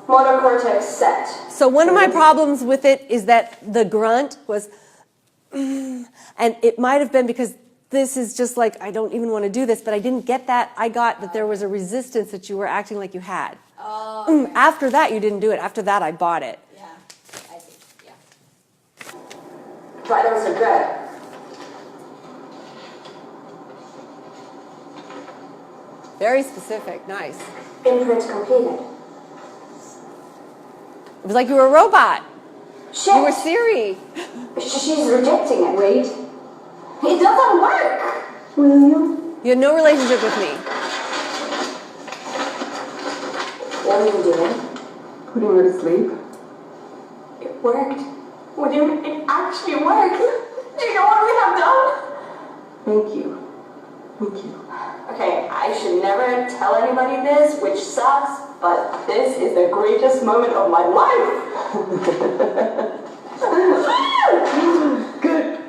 motor cortex set. So one of my problems with it is that the grunt was, and it might have been because this is just like, I don't even want to do this, but I didn't get that. I got that there was a resistance that you were acting like you had. Oh, okay. After that, you didn't do it. After that, I bought it. Yeah, I see, yeah. Try those regret. Very specific. Nice. Imprint completed. It was like you were a robot. Shit. You were Siri. She's rejecting it. Wait. It doesn't work. William? You had no relationship with me. What are you doing? Putting her to sleep. It worked. What do you mean? It actually worked. Do you know what we have done? Thank you. Thank you. Okay, I should never tell anybody this, which sucks, but this is the greatest moment of my life. Good.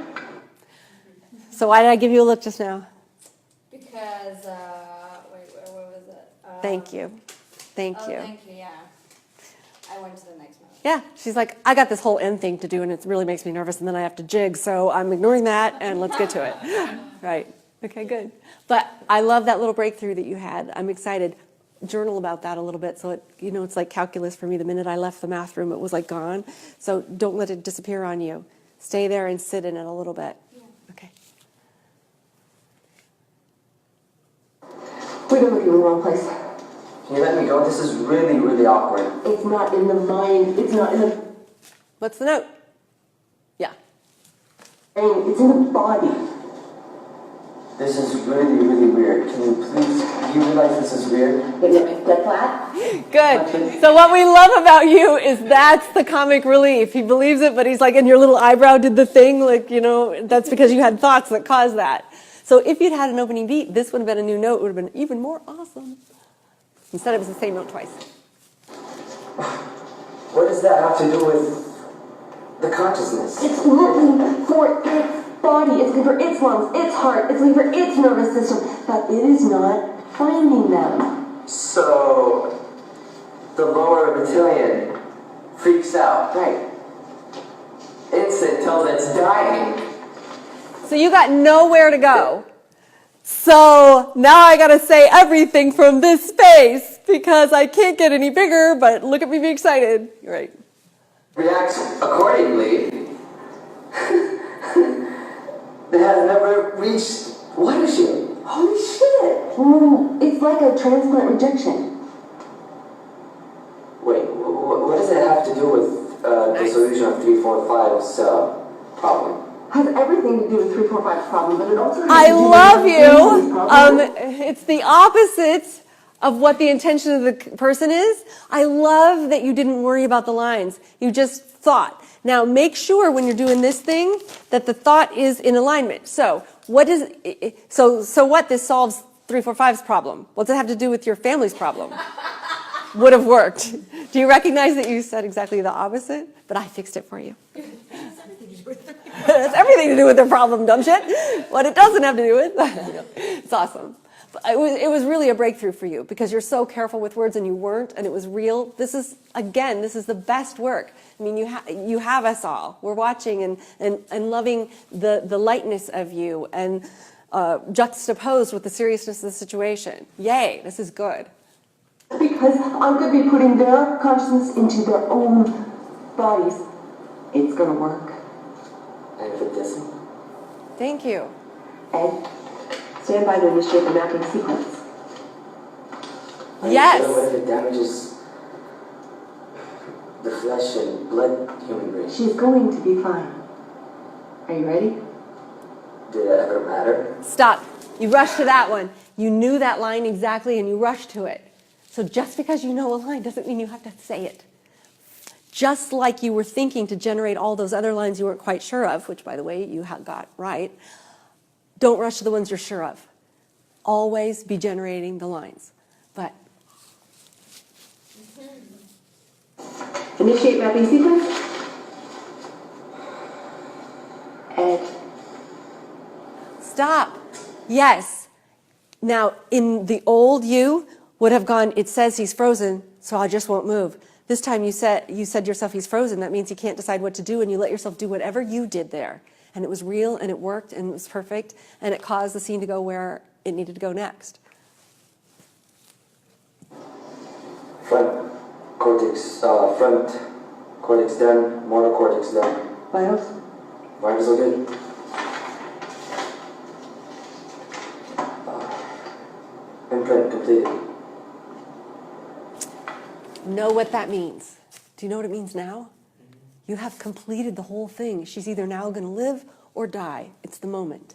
So why did I give you a look just now? Because, wait, where was it? Thank you. Thank you. Thank you, yeah. I went to the next one. Yeah, she's like, I got this whole end thing to do, and it really makes me nervous, and then I have to jig, so I'm ignoring that, and let's get to it. Right. Okay, good. But I love that little breakthrough that you had. I'm excited. Journal about that a little bit. So, it's like calculus for me. The minute I left the math room, it was like gone. So don't let it disappear on you. Stay there and sit in it a little bit. Yeah. Okay. We're looking in the wrong place. Can you let me go? This is really, really awkward. It's not in the mind. It's not in the What's the note? Yeah. brain. It's in the body. This is really, really weird. Can you please, do you realize this is weird? Get flat? Good. So what we love about you is that's the comic relief. He believes it, but he's like, and your little eyebrow did the thing, like, that's because you had thoughts that caused that. So if you'd had an opening beat, this would have been a new note. It would have been even more awesome. Instead, it was the same note twice. What does that have to do with the consciousness? It's looking for its body. It's looking for its lungs, its heart. It's looking for its nervous system. But it is not finding them. So, the lower reptilian freaks out. Right. Instant tells it it's dying. So you got nowhere to go. So now I got to say everything from this space because I can't get any bigger, but look at me be excited. You're right. Reacts accordingly. That has never reached watershed. Holy shit. It's like a transplant rejection. Wait, what does it have to do with the solution of 345's problem? Has everything to do with 345's problem, but it also has I to do love with you. problem. It's the opposite of what the intention of the person is. I love that you didn't worry about the lines. You just thought. Now make sure when you're doing this thing that the thought is in alignment. So what this solves 345's problem. What does it have to do with your family's problem? Would have worked. Do you recognize that you said exactly the opposite? But I fixed it for you. It's everything to do with their problem, dumb shit. What it doesn't have to do with. It's awesome. But it was really a breakthrough for you because you're so careful with words and you weren't, and it was real. This is the best work. I mean, you have us all. We're watching and loving the lightness of you and juxtaposed with the seriousness of the situation. Yay, this is good. Because I'm going to be putting their consciousness into their own bodies. It's going to work. And if it doesn't? Thank you. Ed, stand by to initiate the mapping sequence. Yes. What if it damages the flesh and blood human race? She's going to be fine. Are you ready? Did it ever matter? Stop. You rushed to that one. You knew that line exactly and you rushed to it. So just because you know a line doesn't mean you have to say it. Just like you were thinking to generate all those other lines you weren't quite sure of, which, by the way, you got right, don't rush to the ones you're sure of. Always be generating the lines. But Initiate mapping sequence. Ed. stop. Yes. Now, in the old you, would have gone, it says he's frozen, so I just won't move. This time you said to yourself he's frozen, that means he can't decide what to do, and you let yourself do whatever you did there. And it was real, and it worked, and it was perfect, and it caused the scene to go where it needed to go next. Front cortex done, motor cortex done. Vitals? Vitals are good. Implant completed. Know what that means. Do you know what it means now? You have completed the whole thing. She's either now going to live or die. It's the moment.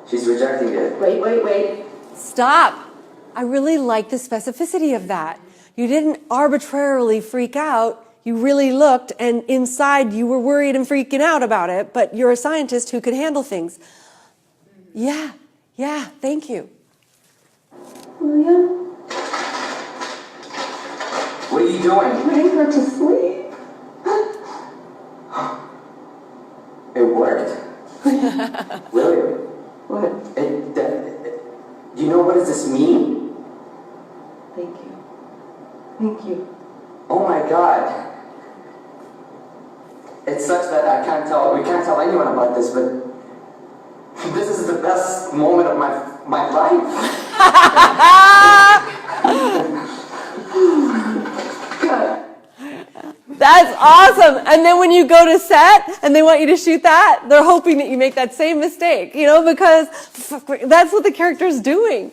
She's rejecting it. Wait. Stop. I really like the specificity of that. You didn't arbitrarily freak out. You really looked, and inside you were worried and freaking out about it, but you're a scientist who could handle things. Yeah, thank you. William? What are you doing? Putting her to sleep. It worked. William. What? Do you know what does this mean? Thank you. Oh my God. It sucks that we can't tell anyone about this, but this is the best moment of my life. That's awesome. And then when you go to set and they want you to shoot that, they're hoping that you make that same mistake, because that's what the character's doing.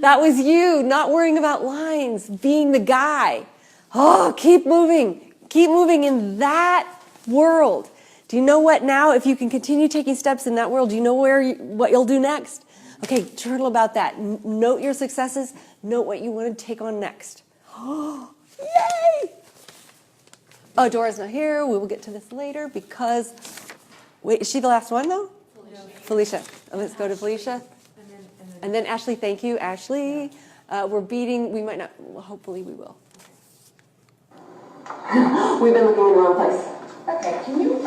That was you, not worrying about lines, being the guy. Oh, keep moving in that world. Do you know what now? If you can continue taking steps in that world, do you know what you'll do next? Okay, journal about that. Note your successes. Note what you want to take on next. Oh, yay! Oh, Dora's not here. We will get to this later because... Wait, is she the last one, though? Felicia. Let's go to Felicia. And then Ashley, thank you. Ashley, we might not... Hopefully we will. We've been looking in the wrong place. Okay, can you, this is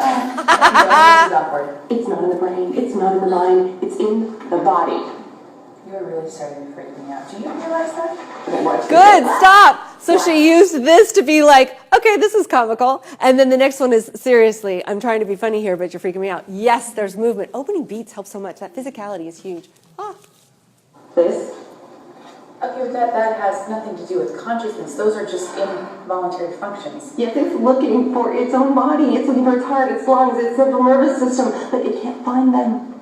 awkward. It's not in the brain. It's not in the mind. It's in the body. You're really starting to freak me out. Do you realize that? Okay, watch this. Good, stop. So she used this to be like, okay, this is comical. And then the next one is, seriously, I'm trying to be funny here, but you're freaking me out. Yes, there's movement. Opening beats helps so much. That physicality is huge. This. Okay, but that has nothing to do with consciousness. Those are just involuntary functions. Yes, it's looking for its own body. It's looking for its heart, its lungs, its central nervous system, but it can't find them.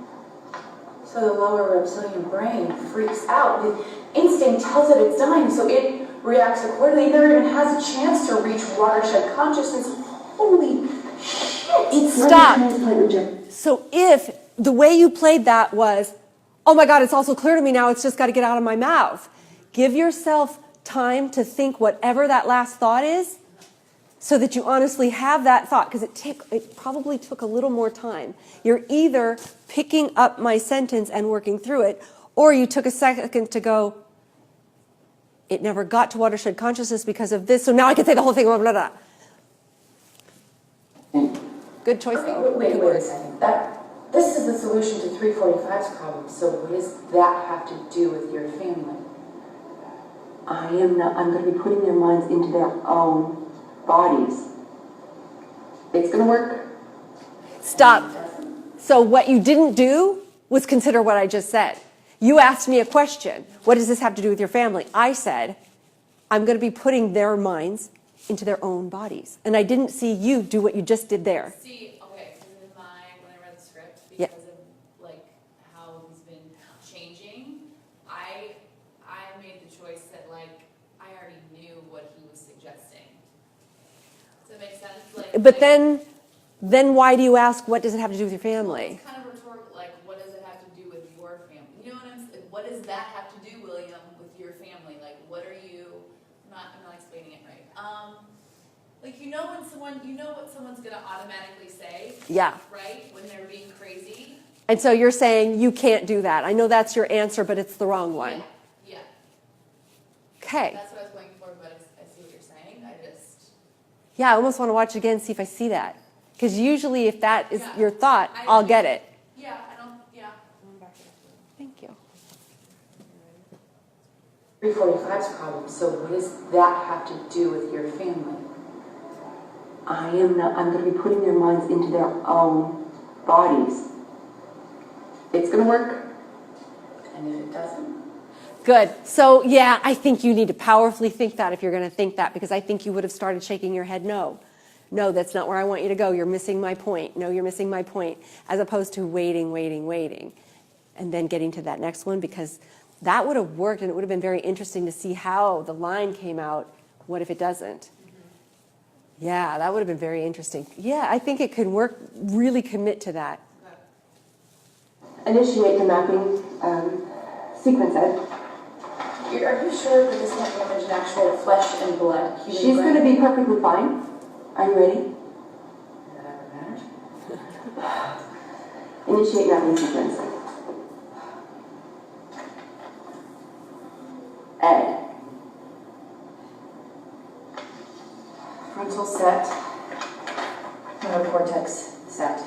So the lower reptilian brain freaks out. The instinct tells it it's dying, so it reacts accordingly. It never even has a chance to reach watershed consciousness. Holy shit! Stop. So if the way you played that was, oh my God, it's also clear to me now, it's just got to get out of my mouth. Give yourself time to think whatever that last thought is so that you honestly have that thought, because it probably took a little more time. You're either picking up my sentence and working through it, or you took a second to go, it never got to watershed consciousness because of this, so now I can say the whole thing, blah, blah, blah. Good choice, though. Wait a second. This is the solution to 345's problem, so what does that have to do with your family? I'm going to be putting their minds into their own bodies. It's going to work. Stop. So what you didn't do was consider what I just said. You asked me a question. What does this have to do with your family? I said, I'm going to be putting their minds into their own bodies. And I didn't see you do what you just did there. See, okay, when I read the script, because of like how he's been changing, I made the choice that like I already knew what he was suggesting. Does that make sense? But then why do you ask, what does it have to do with your family? It's kind of rhetorical, like what does it have to do with your family? You know what I'm saying? What does that have to do, William, with your family? Like what are you, I'm not explaining it right. Like you know what someone's gonna automatically say? Yeah. Right? When they're being crazy? And so you're saying you can't do that. I know that's your answer, but it's the wrong one. Yeah. Okay. That's what I was going for, but I see what you're saying. Yeah, I almost want to watch it again and see if I see that. Because usually if that is your thought, I'll get it. 345's problem, so what does that have to do with your family? I'm going to be putting their minds into their own bodies. It's going to work. And if it doesn't? Good. So, yeah, I think you need to powerfully think that if you're going to think that, because I think you would have started shaking your head no. No, that's not where I want you to go. You're missing my point. No, you're missing my point. As opposed to waiting, and then getting to that next one, because that would have worked, and it would have been very interesting to see how the line came out. What if it doesn't? Yeah, that would have been very interesting. Yeah, I think it could work. Really commit to that. Initiate the mapping sequence, Ed. Are you sure that this can't damage an actual flesh and blood? She's going to be perfectly fine. Are you ready? That matters. Initiate mapping sequence. Ed. Frontal set. Cortex set.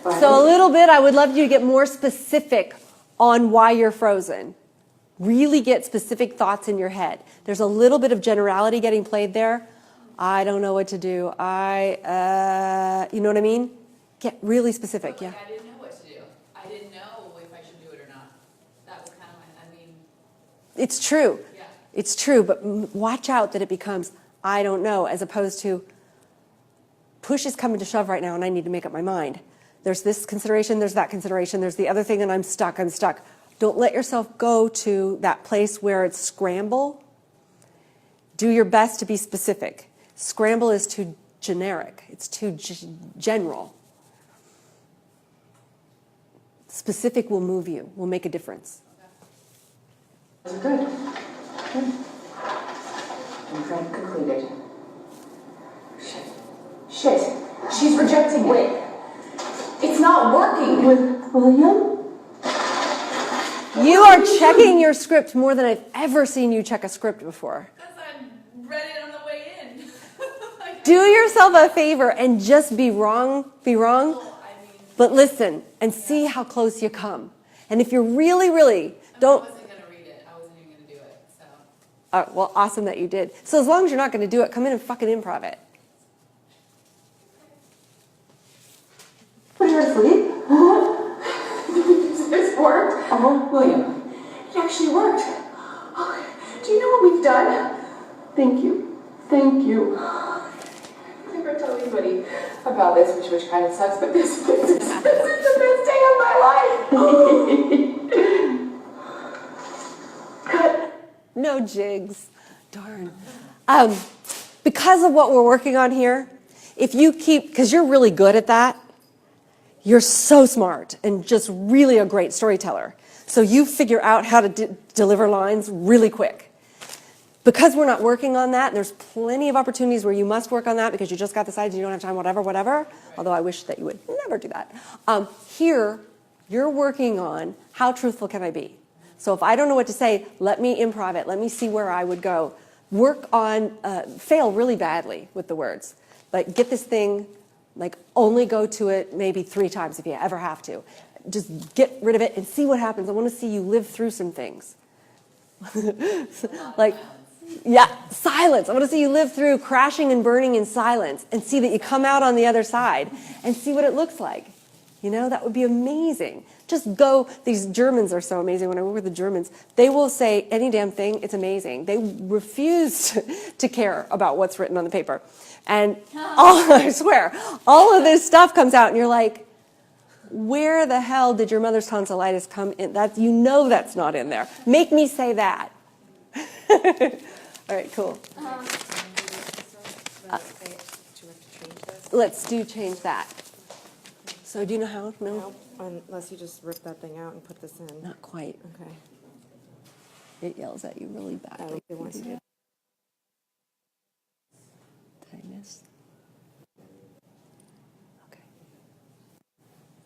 So a little bit, I would love you to get more specific on why you're frozen. Really get specific thoughts in your head. There's a little bit of generality getting played there. I don't know what to do. You know what I mean? Get really specific, But, yeah. I didn't know what to do. I didn't know if I should do it or not. That was kind of It's true. Yeah. It's true, but watch out that it becomes, I don't know, as opposed to, push is coming to shove right now and I need to make up my mind. There's this consideration, there's that consideration, there's the other thing, and I'm stuck. Don't let yourself go to that place where it's scramble. Do your best to be specific. Scramble is too generic. It's too general. Specific will move you, will make a difference. Good. Good. Imprint completed. Shit. She's rejecting it. Wait. It's not working. With William? You are checking your script more than I've ever seen you check a script before. Because I read it on the way in. Do yourself a favor and just be wrong, but listen and see how close you come. And if you're really, don't... I wasn't going to read it. I wasn't even going to do it. So. Well, awesome that you did. So as long as you're not going to do it, come in and fucking improv it. Put her to sleep. It's worked. William. It actually worked. Oh, do you know what we've done? Thank you. Thank you. I never tell anybody about this, which kind of sucks, but this is the best day of my life. Cut. No jigs. Darn. Because of what we're working on here, if you keep, because you're really good at that, you're so smart and just really a great storyteller. So you figure out how to deliver lines really quick. Because we're not working on that, and there's plenty of opportunities where you must work on that because you just got the sides, you don't have time, whatever. Although I wish that you would never do that. Here, you're working on how truthful can I be? So if I don't know what to say, let me improv it. Let me see where I would go. Work on, fail really badly with the words. But get this thing, like only go to it maybe 3 times if you ever have to. Just get rid of it and see what happens. I want to see you live through some things. Like, yeah, silence. I want to see you live through crashing and burning in silence and see that you come out on the other side and see what it looks like. You know, that would be amazing. Just go. These Germans are so amazing. When I work with the Germans, they will say any damn thing. It's amazing. They refuse to care about what's written on the paper. And I swear, all of this stuff comes out and you're like, where the hell did your mother's tonsillitis come in? You know that's not in there. Make me say that. All right, cool. Let's change that. So do you know how? No? Unless you just rip that thing out and put this in. Not quite. Okay. It yells at you really badly. It wants to do. Did I miss? Okay.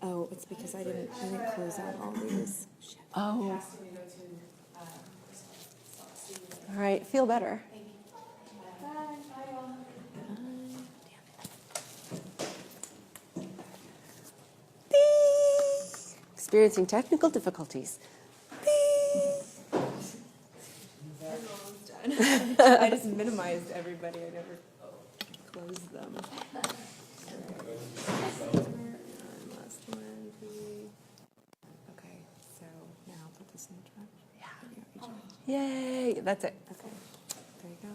Oh, it's because I didn't close out all these. Shit. Oh. All right, feel better. Experiencing technical difficulties. I just minimized everybody. I never closed them. Last one, three. Okay, so now I'll put this in the trash. Yay! That's it. Okay, there you go.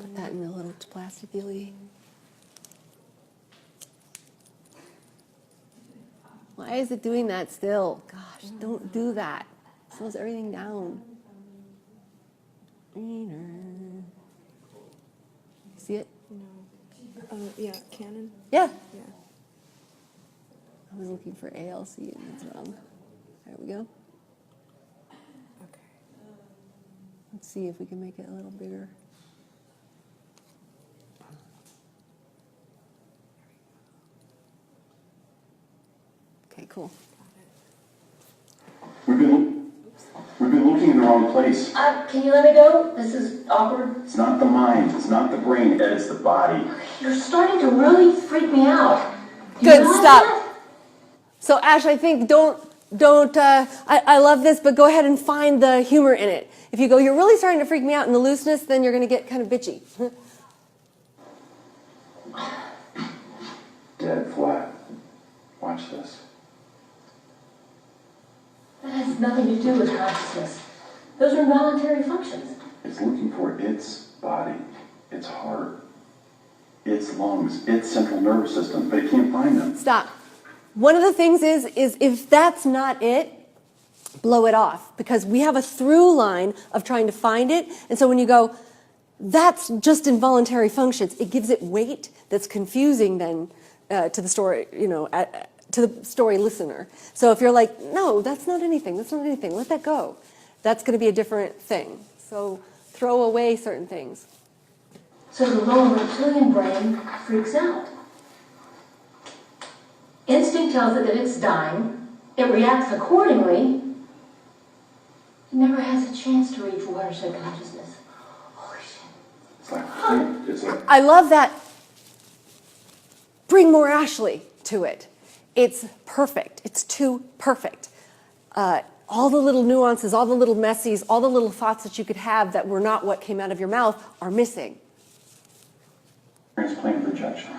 Put that in a little plastic dealie. Why is it doing that still? Gosh, don't do that. It slows everything down. See it? No. Yeah, Canon. Yeah. Yeah. I was looking for ALC and it's wrong. There we go. Okay. Let's see if we can make it a little bigger. Okay, cool. We've been looking in the wrong place. Can you let me go? This is awkward. It's not the mind, it's not the brain, Ed, it's the body. You're starting to really freak me out. You Good, realize stop. that? So Ash, I think don't, I love this, but go ahead and find the humor in it. If you go, you're really starting to freak me out in the looseness, then you're going to get kind of bitchy. Dead flat. Watch this. That has nothing to do with consciousness. Those are involuntary functions. It's looking for its body, its heart, its lungs, its central nervous system, but it can't find them. Stop. One of the things is if that's not it, blow it off, because we have a through line of trying to find it. And so when you go, that's just involuntary functions, it gives it weight that's confusing then to the story, to the story listener. So if you're like, no, that's not anything, let that go. That's going to be a different thing. So throw away certain things. So the lower reptilian brain freaks out. Instinct tells it that it's dying. It reacts accordingly. It never has a chance to reach watershed consciousness. Holy shit. It's like I love that. Bring more Ashley to it. It's perfect. It's too perfect. All the little nuances, all the little messies, all the little thoughts that you could have that were not what came out of your mouth are missing. transplant rejection.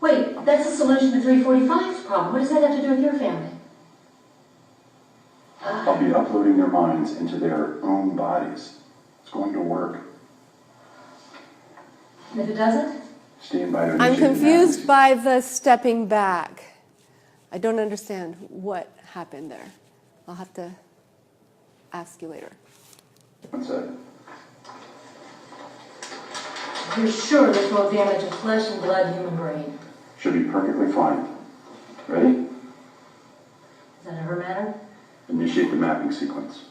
Wait, that's the solution to 345's problem. What does that have to do with your family? I'll be uploading their minds into their own bodies. It's going to work. And if it doesn't? Stand by to I'm initiate the confused madness. by the stepping back. I don't understand what happened there. I'll have to ask you later. One sec. You're sure this won't damage a flesh and blood human brain? Should be perfectly fine. Ready? Does that ever matter? Initiate the mapping sequence.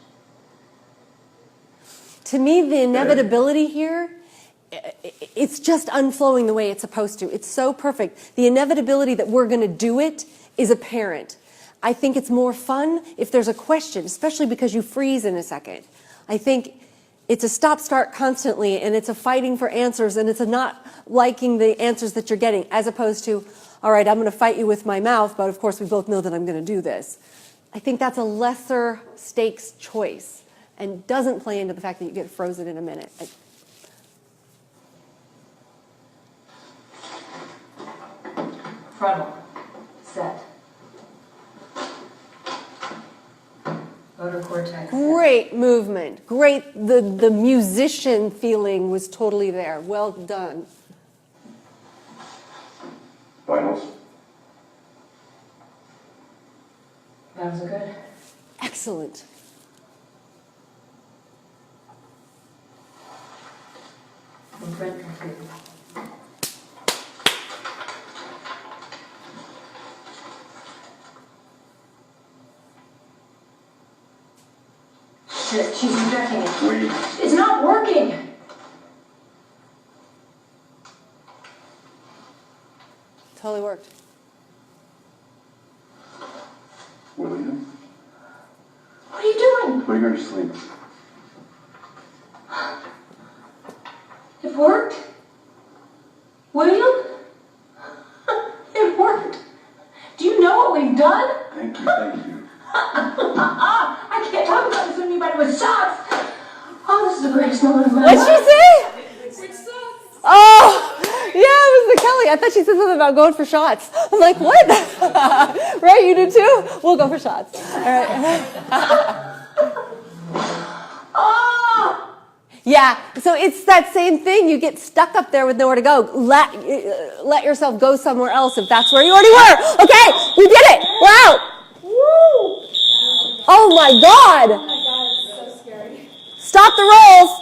To me, the inevitability here, it's just unflowing the way it's supposed to. It's so perfect. The inevitability that we're going to do it is apparent. I think it's more fun if there's a question, especially because you freeze in a second. I think it's a stop-start constantly, and it's a fighting for answers, and it's a not liking the answers that you're getting, as opposed to, all right, I'm going to fight you with my mouth, but of course we both know that I'm going to do this. I think that's a lesser stakes choice and doesn't play into the fact that you get frozen in a minute. Frontal. Set. Motor cortex. Great movement. Great. The musician feeling was totally there. Well done. Vitals. That was good. Excellent. Imprint complete. Shit, she's rejecting it. Wait. It's not working! Totally worked. William. What are you doing? Putting her to sleep. It worked? William? It worked. Do you know what we've done? Thank you, thank you. I can't talk about this with anybody with shots. Oh, this is the greatest moment of my What'd life. she say? Which sucks. Oh, yeah, it was the Kelly. I thought she said something about going for shots. I'm like, what? Right, you do too? We'll go for shots. All right. Yeah, so it's that same thing. You get stuck up there with nowhere to go. Let yourself go somewhere else if that's where you already were. Okay, we did it. Wow. Woo. Oh my God. Oh my god, it's so scary. Stop the rolls.